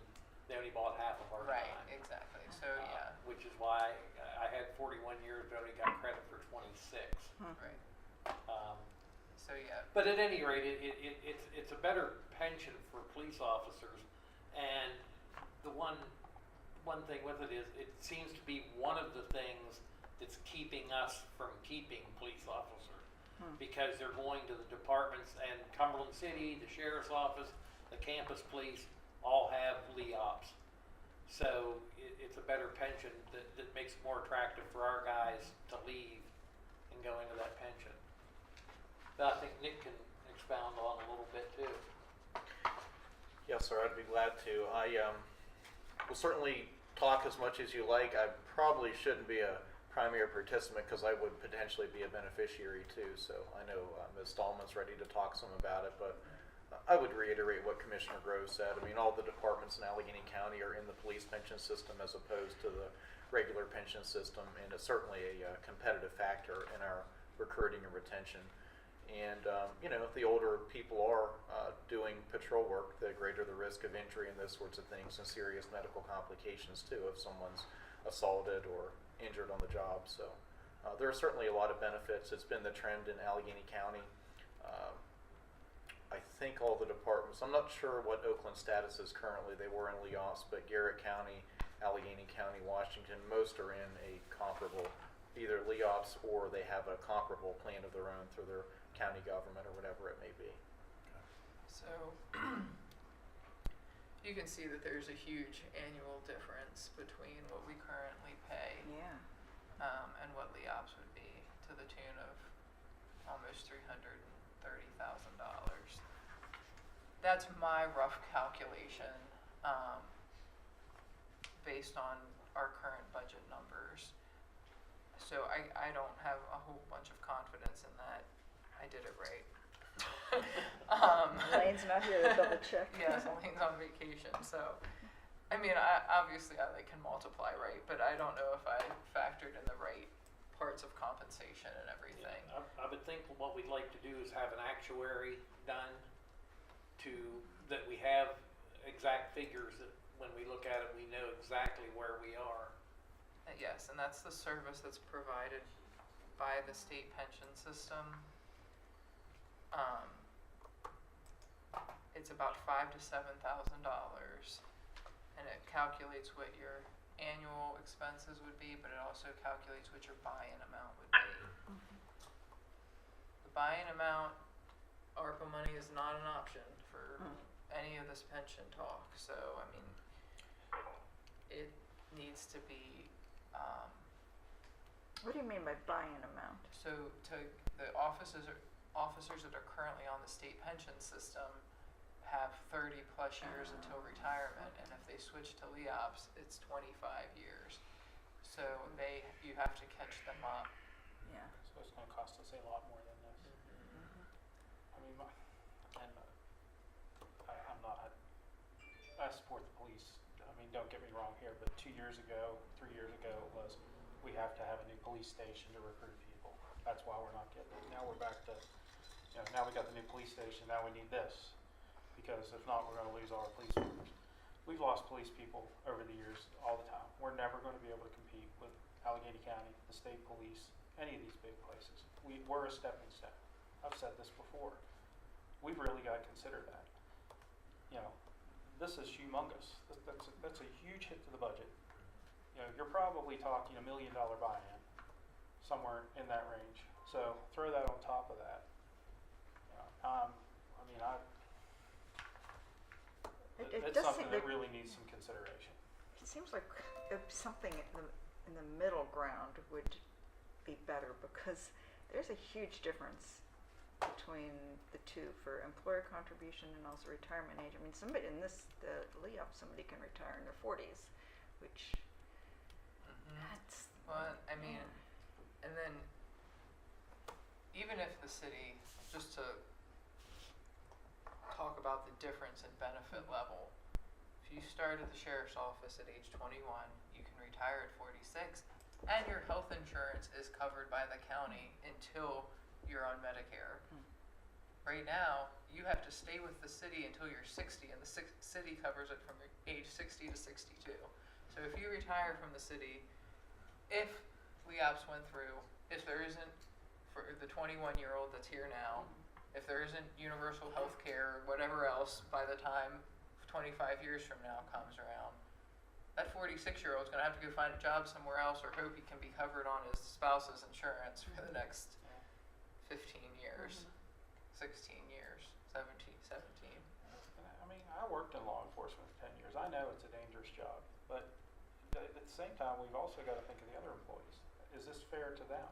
they only bought half of our Right, time. exactly. So yeah, Which is why I had 41 years, but only got credit for 26. right. Um, So yeah, But at any rate, it's a better pension for police officers, and the one thing with it is it seems to be one of the things that's keeping us from keeping police officers, because they're going to the departments, and Cumberland City, the sheriff's office, the campus police all have LEOPS. So it's a better pension that makes it more attractive for our guys to leave and go into that pension. But I think Nick can expound on a little bit too. Yes, sir, I'd be glad to. I will certainly talk as much as you like. I probably shouldn't be a primary participant because I would potentially be a beneficiary too. So I know Ms. Stallman's ready to talk some about it, but I would reiterate what Commissioner Grove said. I mean, all the departments in Allegheny County are in the police pension system as opposed to the regular pension system, and it's certainly a competitive factor in our recruiting and retention. And, the older people are doing patrol work, the greater the risk of injury and those sorts of things, and serious medical complications too if someone's assaulted or injured on the job. So there are certainly a lot of benefits. It's been the trend in Allegheny County. I think all the departments, I'm not sure what Oakland status is currently. They were in LEOPS, but Garrett County, Allegheny County, Washington, most are in a comparable, either LEOPS or they have a comparable plan of their own through their county government or whatever it may be. so you can see that there's a huge annual difference between what we currently pay Yeah. and what LEOPS would be, to the tune of almost $330,000. That's my rough calculation, based on our current budget numbers. So I don't have a whole bunch of confidence in that I did it right. Elaine's not here to double check. Yes, Elaine's on vacation, so I mean, obviously I can multiply, right? But I don't know if I factored in the right parts of compensation and everything. I would think what we'd like to do is have an actuary done that we have exact figures that when we look at it, we know exactly where we are. Yes, and that's the service that's provided by the state pension system. It's about $5,000 to $7,000, and it calculates what your annual expenses would be, but it also calculates what your buy-in amount would be. The buy-in amount, ARPA money is not an option for any of this pension talk, so I mean, it needs to be. What do you mean by buy-in amount? So the officers that are currently on the state pension system have 30 plus years until retirement, and if they switch to LEOPS, it's 25 years. So you have to catch them up. Yeah. So it's gonna cost us a lot more than this. I mean, I support the police. I mean, don't get me wrong here, but 2 years ago, 3 years ago, it was, we have to have a new police station to recruit people. That's why we're not getting it. Now we're back to, now we got the new police station, now we need this. Because if not, we're gonna lose all our police members. We've lost police people over the years all the time. We're never gonna be able to compete with Allegheny County, the state police, any of these big places. We're a stepping stone. I've said this before. We've really gotta consider that. This is humongous. That's a huge hit to the budget. You're probably talking $1 million buy-in, somewhere in that range. So throw that on top of that. It It's does something seem that that really needs some consideration. it seems like something in the middle ground would be better, because there's a huge difference between the two for employer contribution and also retirement age. I mean, somebody in the LEOPS, somebody can retire in their 40s, which that's. Well, I mean, and then even if the city, just to talk about the difference in benefit level, if you start at the sheriff's office at age 21, you can retire at 46, and your health insurance is covered by the county until you're on Medicare. Right now, you have to stay with the city until you're 60, and the city covers it from age 60 to 62. So if you retire from the city, if LEOPS went through, if there isn't, for the 21-year-old that's here now, if there isn't universal health care or whatever else by the time 25 years from now comes around, that 46-year-old is going to have to go find a job somewhere else or hope he can be covered on his spouse's insurance for the next 15 years, 16 years, 17. I mean, I worked in law enforcement for 10 years. I know it's a dangerous job, but at the same time, we've also got to think of the other employees. Is this fair to them?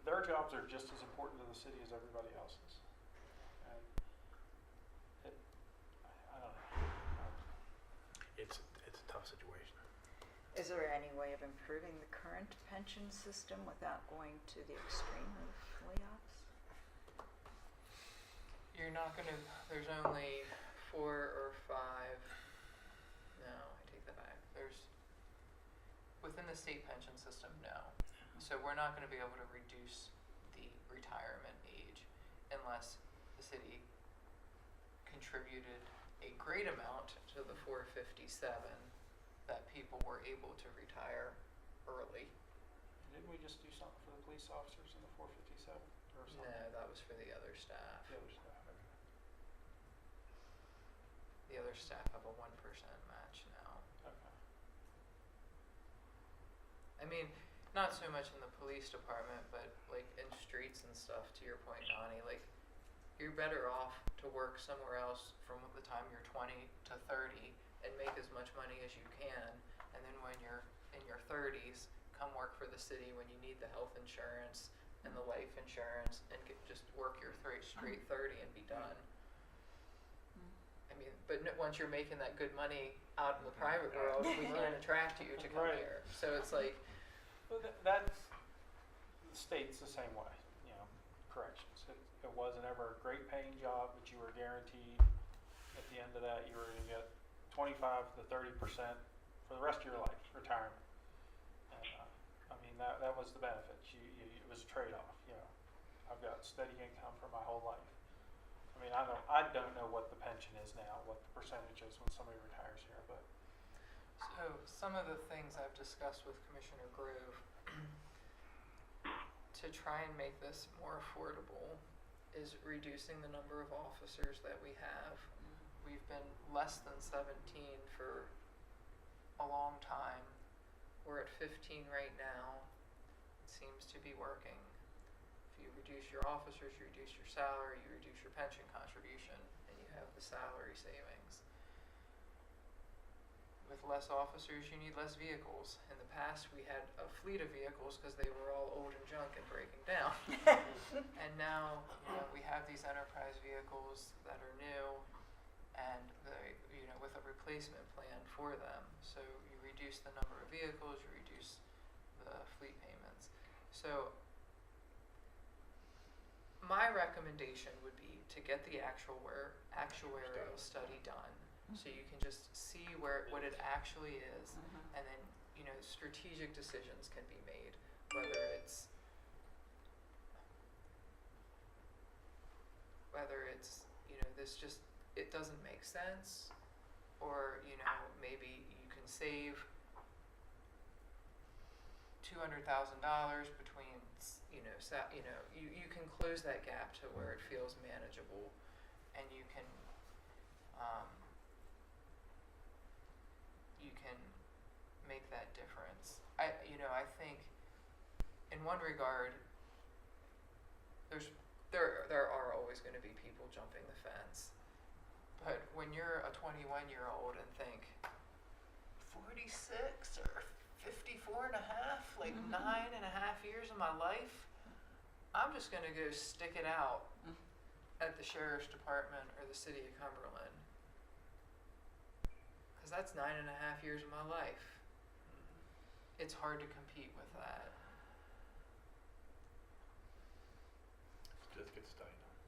Their jobs are just as important to the city as everybody else's. And I don't know. It's a tough situation. Is there any way of improving the current pension system without going to the extreme of LEOPS? You're not going to, there's only 4 or 5, no, I take that back. There's, within the state pension system, no. So we're not going to be able to reduce the retirement age unless the city contributed a great amount to the 457 that people were able to retire early. Didn't we just do something for the police officers in the 457 or something? No, that was for the other staff. The other staff. The other staff have a 1% match now. Okay. I mean, not so much in the police department, but like in streets and stuff, to your point, Donnie, like you're better off to work somewhere else from the time you're 20 to 30 and make as much money as you can, and then when you're in your 30s, come work for the city when you need the health insurance and the life insurance, and just work your straight 30 and be done. I mean, but once you're making that good money out in the private world, we can't attract you to come Right. here. So it's like, Well, that's, the state's the same way, corrections. It wasn't ever a great paying job, but you were guaranteed into that, you were gonna get 25 to 30% for the rest of your life, retirement. And, I mean, that was the benefit. It was a trade-off, you know. I've got steady income for my whole life. I mean, I don't know what the pension is now, what the percentage is when somebody retires here, but So some of the things I've discussed with Commissioner Grove to try and make this more affordable is reducing the number of officers that we have. We've been less than 17 for a long time. We're at 15 right now. It seems to be working. If you reduce your officers, you reduce your salary, you reduce your pension contribution, and you have the salary savings. With less officers, you need less vehicles. In the past, we had a fleet of vehicles because they were all old and junk and breaking down. And now, you know, we have these enterprise vehicles that are new, and with a replacement plan for them. So you reduce the number of vehicles, you reduce the fleet payments. So my recommendation would be to get the actuarial study done, so you can just see what it actually is, and then, you know, strategic decisions can be made, whether it's you know, it doesn't make sense, or, you know, maybe you can save $200,000 between, you can close that gap to where it feels manageable, and you can make that difference. I think in one regard, there are always going to be people jumping the fence, but when you're a 21-year-old and think 46 or 54 and a half, like 9.5 years of my life, I'm just going to go stick it out at the sheriff's department or the city of Cumberland, because that's 9.5 years of my life. It's hard to compete with that. Just get studied on.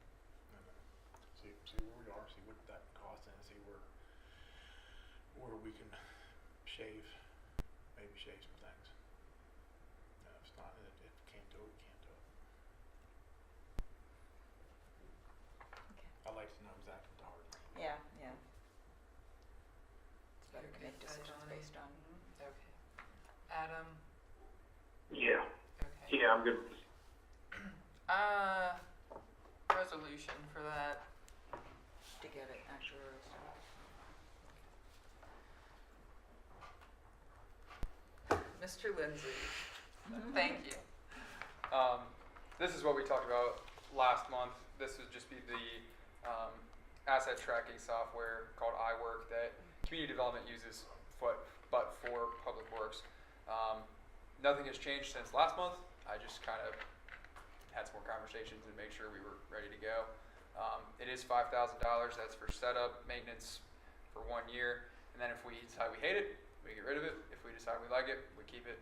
See where we are, see what that costs, and see where we can maybe shave some things. If it's not, if it can't do it, we can't do it. Okay. I'd like to know exactly what the hard line is. Yeah. It's better to Okay, make decisions Johnny? based on. Okay. Adam? Yeah. Okay. Yeah, I'm good. Resolution for that. To get it actuarial study. Mr. Lindsay, thank you. This is what we talked about last month. This would just be the asset tracking software called iWorQ that community development uses, but for public works. Nothing has changed since last month. I just kind of had some more conversations and make sure we were ready to go. It is $5,000. That's for setup, maintenance for 1 year, and then if we decide we hate it, we get rid of it. If we decide we like it, we keep it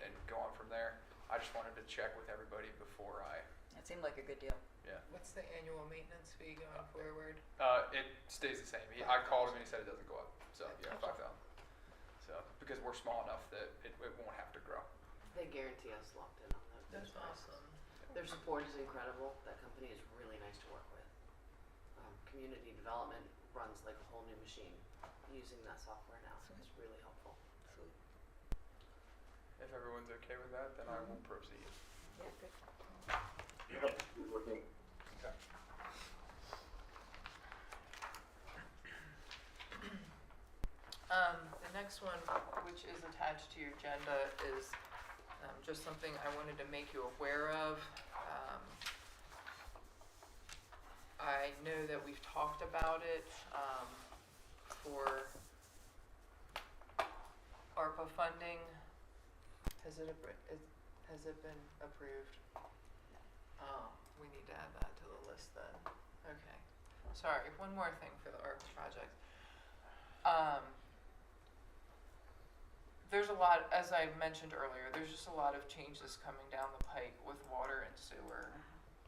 and go on from there. I just wanted to check with everybody before I. That seemed like a good deal. Yeah. What's the annual maintenance fee going forward? It stays the same. I called him and he said it doesn't go up. So yeah, 5,000. So because we're small enough that it won't have to grow. They guarantee us locked in on that. That's awesome. Their support is incredible. That company is really nice to work with. Community development runs like a whole new machine using that software now. So it's really helpful. Sweet. If everyone's okay with that, then I will proceed. Yeah, good. Yep. Looking. Okay. The next one, which is attached to your agenda, is just something I wanted to make you aware of. I know that we've talked about it for ARPA funding. Has it been approved? Oh, we need to add that to the list then. Okay. Sorry, one more thing for the ARPA project. There's a lot, as I mentioned earlier, there's just a lot of changes coming down the pike with water and sewer.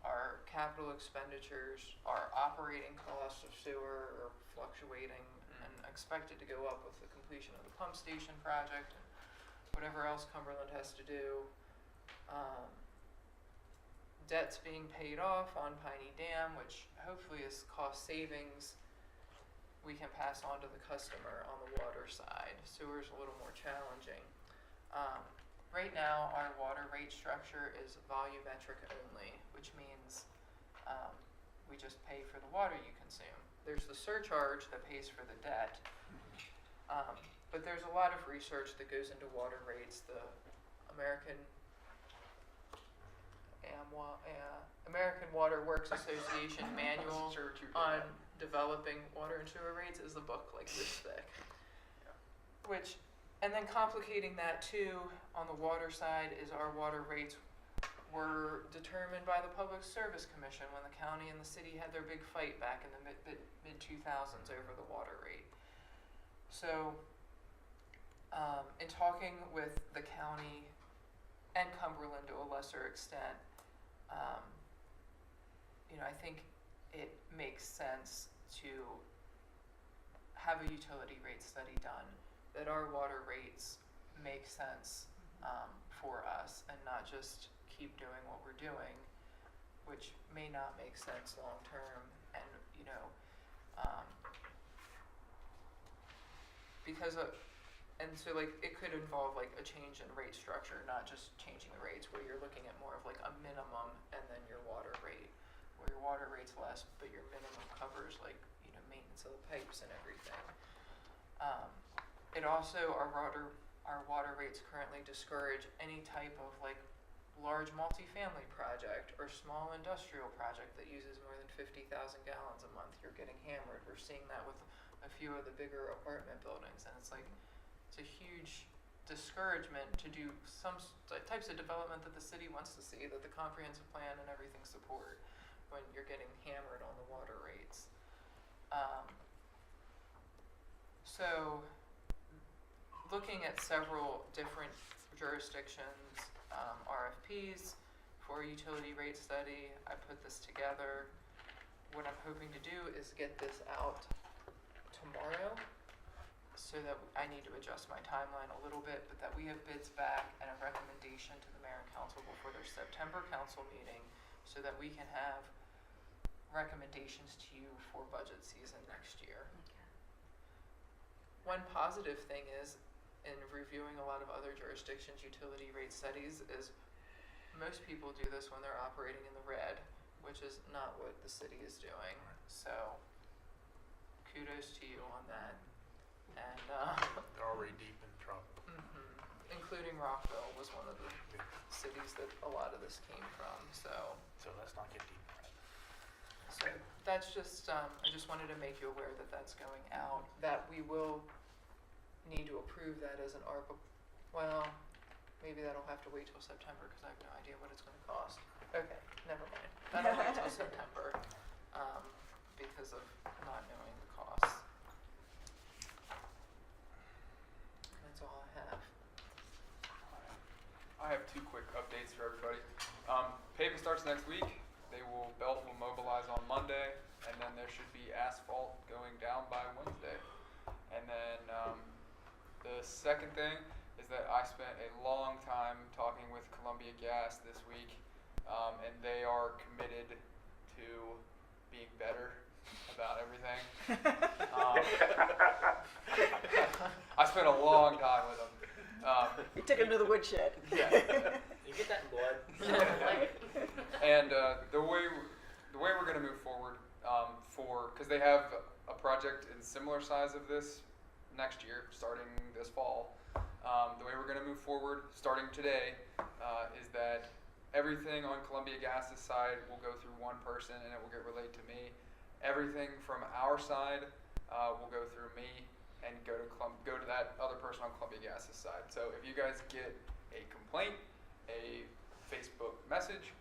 our capital expenditures, our operating costs of sewer are fluctuating and expected to go up with the completion of the pump station project and whatever else Cumberland has to do. Debt's being paid off on Piney Dam, which hopefully is cost savings we can pass on to the customer on the water side. Sewer's a little more challenging. Right now, our water rate structure is volumetric only, which means we just pay for the water you consume. There's the surcharge that pays for the debt, but there's a lot of research that goes into water rates. The American Water Works Association manual on developing water and sewer rates is a book like this thick. Which, and then complicating that too, on the water side, is our water rates were determined by the Public Service Commission when the county and the city had their big fight back in the mid 2000s over the water rate. So, in talking with the county and Cumberland to a lesser extent, I think it makes sense to have a utility rate study done, that our water rates make sense for us and not just keep doing what we're doing, which may not make sense long term. And because of, and so like it could involve like a change in rate structure, not just changing the rates, where you're looking at more of like a minimum and then your water rate, where your water rate's less but your minimum covers like maintenance of the pipes and everything. It also, our water rates currently discourage any type of like large multifamily project or small industrial project that uses more than 50,000 gallons a month. You're getting hammered. We're seeing that with a few of the bigger apartment buildings, and it's a huge discouragement to do some types of development that the city wants to see, that the comprehensive plan and everything support, when you're getting hammered on the water rates. So, looking at several different jurisdictions, RFPs for a utility rate study, I put this together. What I'm hoping to do is get this out tomorrow, so that I need to adjust my timeline a little bit, but that we have bids back and a recommendation to the mayor and council before their September council meeting, so that we can have recommendations to you for budget season next year. One positive thing is, in reviewing a lot of other jurisdictions' utility rate studies, is most people do this when they're operating in the red, which is not what the city is doing. So, kudos to you on that. And They're already deep in trouble. Including Rockville was one of the cities that a lot of this came from. So let's not get deep in it. So that's just, I just wanted to make you aware that that's going out, that we will need to approve that as an ARPA. Well, maybe that'll have to wait till September because I have no idea what it's going to cost. Okay, never mind. That'll wait till September because of not knowing the costs. That's all I have. I have two quick updates for everybody. Paving starts next week. Belt will mobilize on Monday, and then there should be asphalt going down by Wednesday. And then the second thing is that I spent a long time talking with Columbia Gas this week, and they are committed to being better about everything. I spent a long time with them. You took him to the woodshed. Yeah. You get that in blood. And the way we're going to move forward because they have a project in similar size of this next year, starting this fall. The way we're going to move forward, starting today, is that everything on Columbia Gas's side will go through one person, and it will get relayed to me. Everything from our side will go through me and go to that other person on Columbia Gas's side. So if you guys get a complaint, a Facebook message,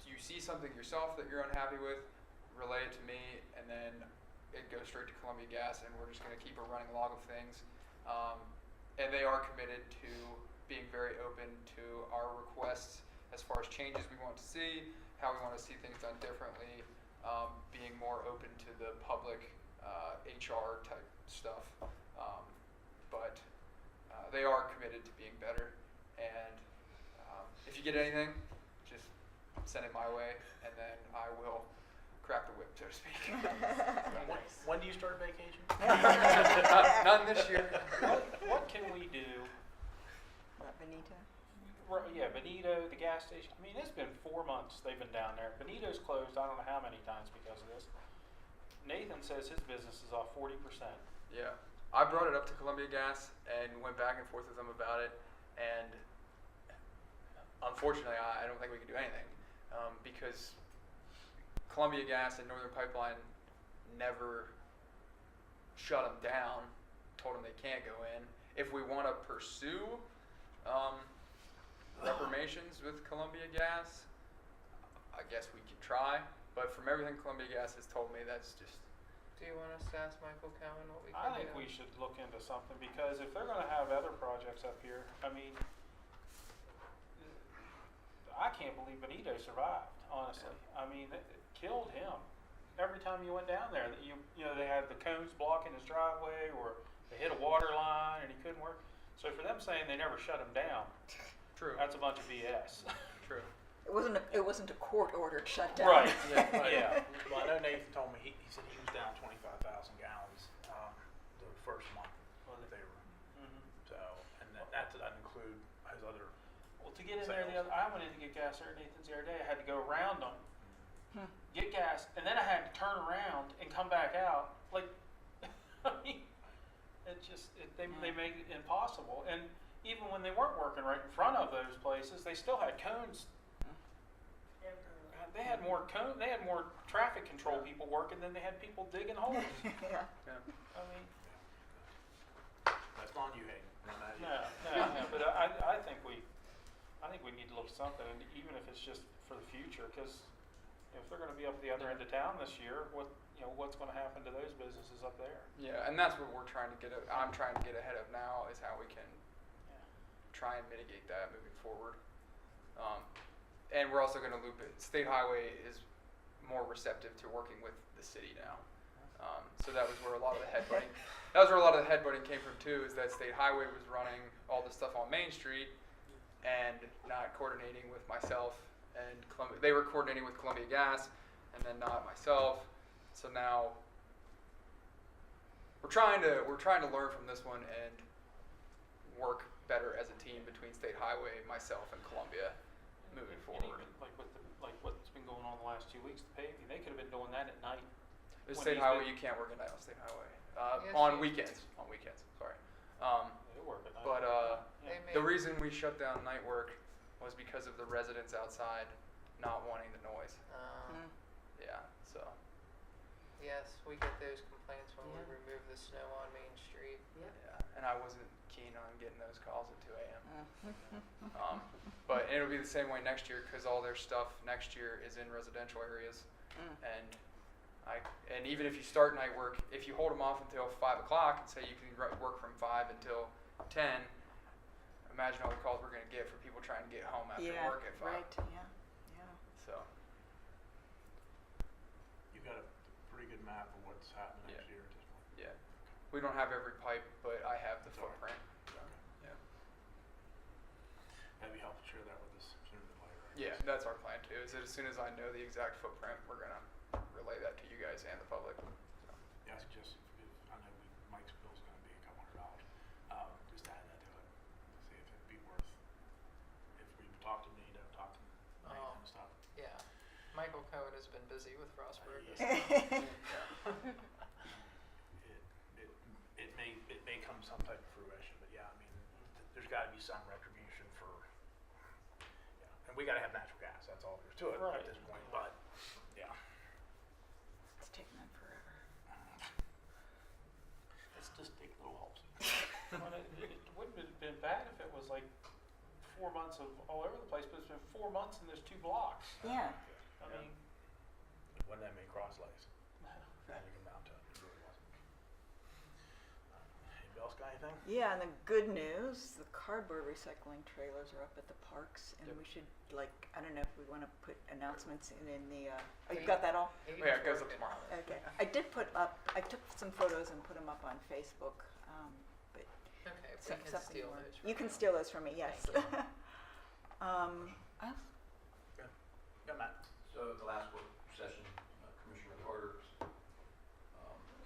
you see something yourself that you're unhappy with, relay it to me, and then it goes straight to Columbia Gas, and we're just going to keep a running log of things. And they are committed to being very open to our requests as far as changes we want to see, how we want to see things done differently, being more open to the public HR type stuff. But they are committed to being better. And if you get anything, just send it my way, and then I will crack the whip, so to speak. When do you start vacation? None this year. What can we do? What, Benito? Yeah, Benito, the gas station. I mean, it's been 4 months they've been down there. Benito's closed I don't know how many times because of this. Nathan says his business is off 40%. Yeah, I brought it up to Columbia Gas and went back and forth with them about it, and unfortunately, I don't think we can do anything because Columbia Gas and Northern Pipeline never shut them down, told them they can't go in. If we want to pursue reformations with Columbia Gas, I guess we could try, but from everything Columbia Gas has told me, that's just... Do you want us to ask Michael Cowan what we can I do? think we should look into something because if they're going to have other projects up here, I mean, I can't believe Benito survived, honestly. I mean, it killed him. Every time you went down there, that you know, they had the cones blocking his driveway, or they hit a water line and he couldn't work. So for them saying they never shut him down, True. that's a bunch of BS. True. It wasn't a court-ordered shutdown. Right. Yeah. Yeah. Well, I know Nathan told me, he said he was down 25,000 gallons the first month that they were. Mhm. So, and that doesn't include his other. Well, to get in there, I went in to get gas there, Nathan's the other day. I had to go around them, get gas, and then I had to turn around and come back out. Like, I mean, they make it impossible. And even when they weren't working right in front of those places, they still had cones. They had more traffic control people working than they had people digging holes. Yeah. Yeah. I mean, That's on you, Hayden. Not you. no. But I think we need to look at something, and even if it's just for the future, because if they're going to be up at the other end of town this year, what's going to happen to those businesses up there? Yeah, and that's what we're trying to get. I'm trying to get ahead of now is how we can try and mitigate that moving forward. And we're also going to loop it. State Highway is more receptive to working with the city now. So that was where a lot of the headbutting. That was where a lot of the headbutting came from too. Is that State Highway was running all the stuff on Main Street and not coordinating with myself and Columbia. They were coordinating with Columbia Gas and then not myself. So now we're trying to learn from this one and work better as a team between State Highway, myself, and Columbia moving And forward. even like what's been going on the last 2 weeks, the paving, they could have been doing that at night. The when State these Highway, big- you can't work at night on State Highway. Yes, On you- weekends. On weekends. Sorry. They work at night. But They the may- reason we shut down night work was because of the residents outside not wanting the noise. Yeah. So. Yes, we get those complaints when Yeah. we remove the snow on Main Street. Yep. Yeah. And I wasn't keen on getting those calls at 2 a.m. But it'll be the same way next year because all their stuff next year is in residential areas, and even if you start night work, if you hold them off until 5 o'clock and say you can work from 5 until 10, imagine all the calls we're going to get for people trying to get home after Yeah, work at 5. right, yeah. So You got a pretty good map of what's happening next year at this point. yeah, we don't have every pipe, but I have the That's all right. footprint. Yeah. That'd be helpful to share that with us sooner than later. I Yeah, guess. that's our plan too. Is that as soon as I know the exact footprint, we're gonna relay that to you guys and the public. So. Yeah, I suggest if I know Mike's bill's gonna be $200, just add that to it. See if it'd be worth, if we talk to Nita, talk to Nathan and stuff. Yeah. Michael Cohen has been busy with Frostburg this Yeah. month. It may come some type of fruition, but yeah, I mean, there's gotta be some retribution for, and we gotta have natural gas, that's all there is to it Right. at this point, but, yeah. It's taking them forever. Let's just dig little holes. Well, it wouldn't have been bad if it was like 4 months of all over the place, but it's been 4 months and there's 2 blocks. Yeah. I mean, It wasn't that many cross lays. Had to come down to it, it really wasn't. Anybody else got anything? Yeah, and the good news, the cardboard recycling trailers are up at the parks, and Yep. we should, like, I don't know if we want to put announcements in the, oh, you Hey. got that all? Oh, yeah, it goes up tomorrow. Okay. I did put up, I took some photos and put them up on Facebook, but Okay, so- we can something steal more. those. from You can you. steal those from me, yes. Thank you. Yeah, Matt. So at the last work session, Commissioner Carter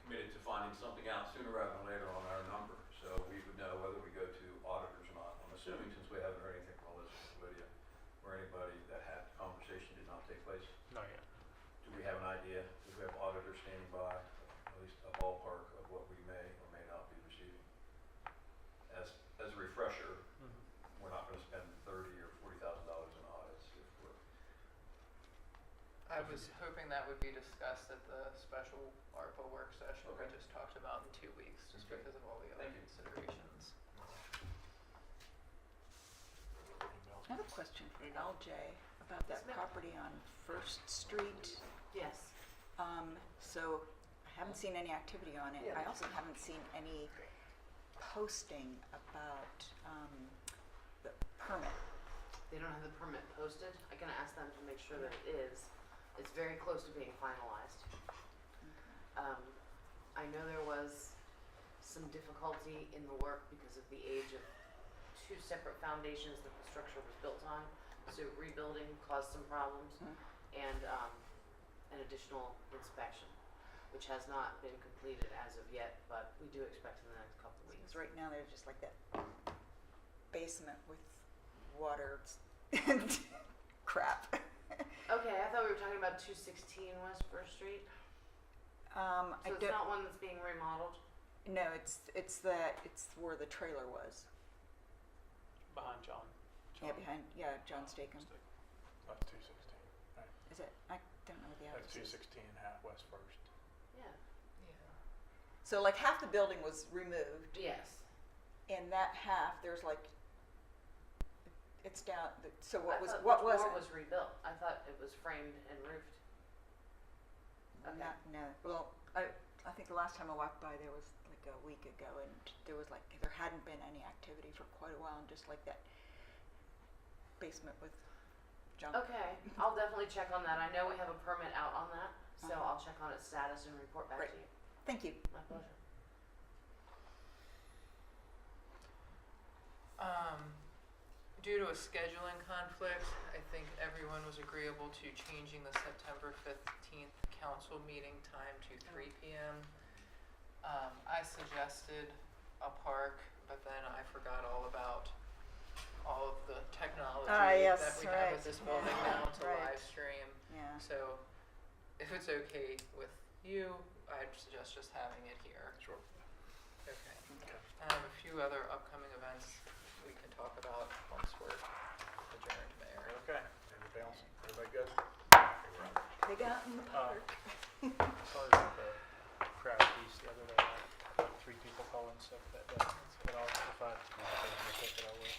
committed to finding something out sooner rather than later on our number, so we would know whether we go to auditors or not. I'm assuming, since we haven't heard anything from Elizabeth, Lydia, or anybody, that had conversation did not take place. Not yet. Do we have an idea? Do we have auditors standing by, at least a ballpark of what we may or may not be receiving? As a refresher, we're not going to spend $30,000 or $40,000 in audits if we're. I was hoping that would be discussed at the special ARPA work session we Okay. just talked about in 2 weeks, just Okay. because of all the other Thank you. considerations. I have a question for LJ about that Yes, ma'am. property on First Street. Yes. So I haven't seen any activity on it. Yeah, I that's also haven't seen any posting about the permit. They don't have the permit posted. I can ask them to make sure that it is. It's very close to being finalized. I know there was some difficulty in the work because of the age of 2 separate foundations that the structure was built on. So rebuilding caused some problems, and an additional inspection, which has not been completed as of yet, but we do expect in the next couple of weeks. Because right now there's just like that basement with water and crap. Okay, I thought we were talking about 216 West First Street. So I it's don't. not one that's being remodeled? No, it's where the trailer was. Behind John. Yeah, behind John Stakem. That's 216. Right. Is it? I don't know what the That's address is. 216 and half West First. Yeah. Yeah. So like half the building was removed. Yes. In that half, there's like it's down. So what I was thought what much was more it? was rebuilt. I thought it was framed and roofed. Okay. No. Well, I think the last time I walked by there was like a week ago, and there hadn't been any activity for quite a while, and just like that basement with junk. Okay, I'll definitely check on that. I know we have a permit out on that, so I'll check on its status and report back Great. to you. Thank you. My pleasure. Due to a scheduling conflict, I think everyone was agreeable to changing the September 15th council meeting time to 3 p.m. I suggested a park, but then I forgot all about all of the technology Yes, that we have right. at this building now to Right. live stream. Yeah. So if it's okay with you, I'd suggest just having it here. Sure. Okay. I have a few other upcoming events we can talk about once we're adjourned, Mayor. Okay. Anybody else? Everybody good? They got in the park. Sorry about the crowd piece the other day. I had 3 people call in sick that day. But if I take it, I will.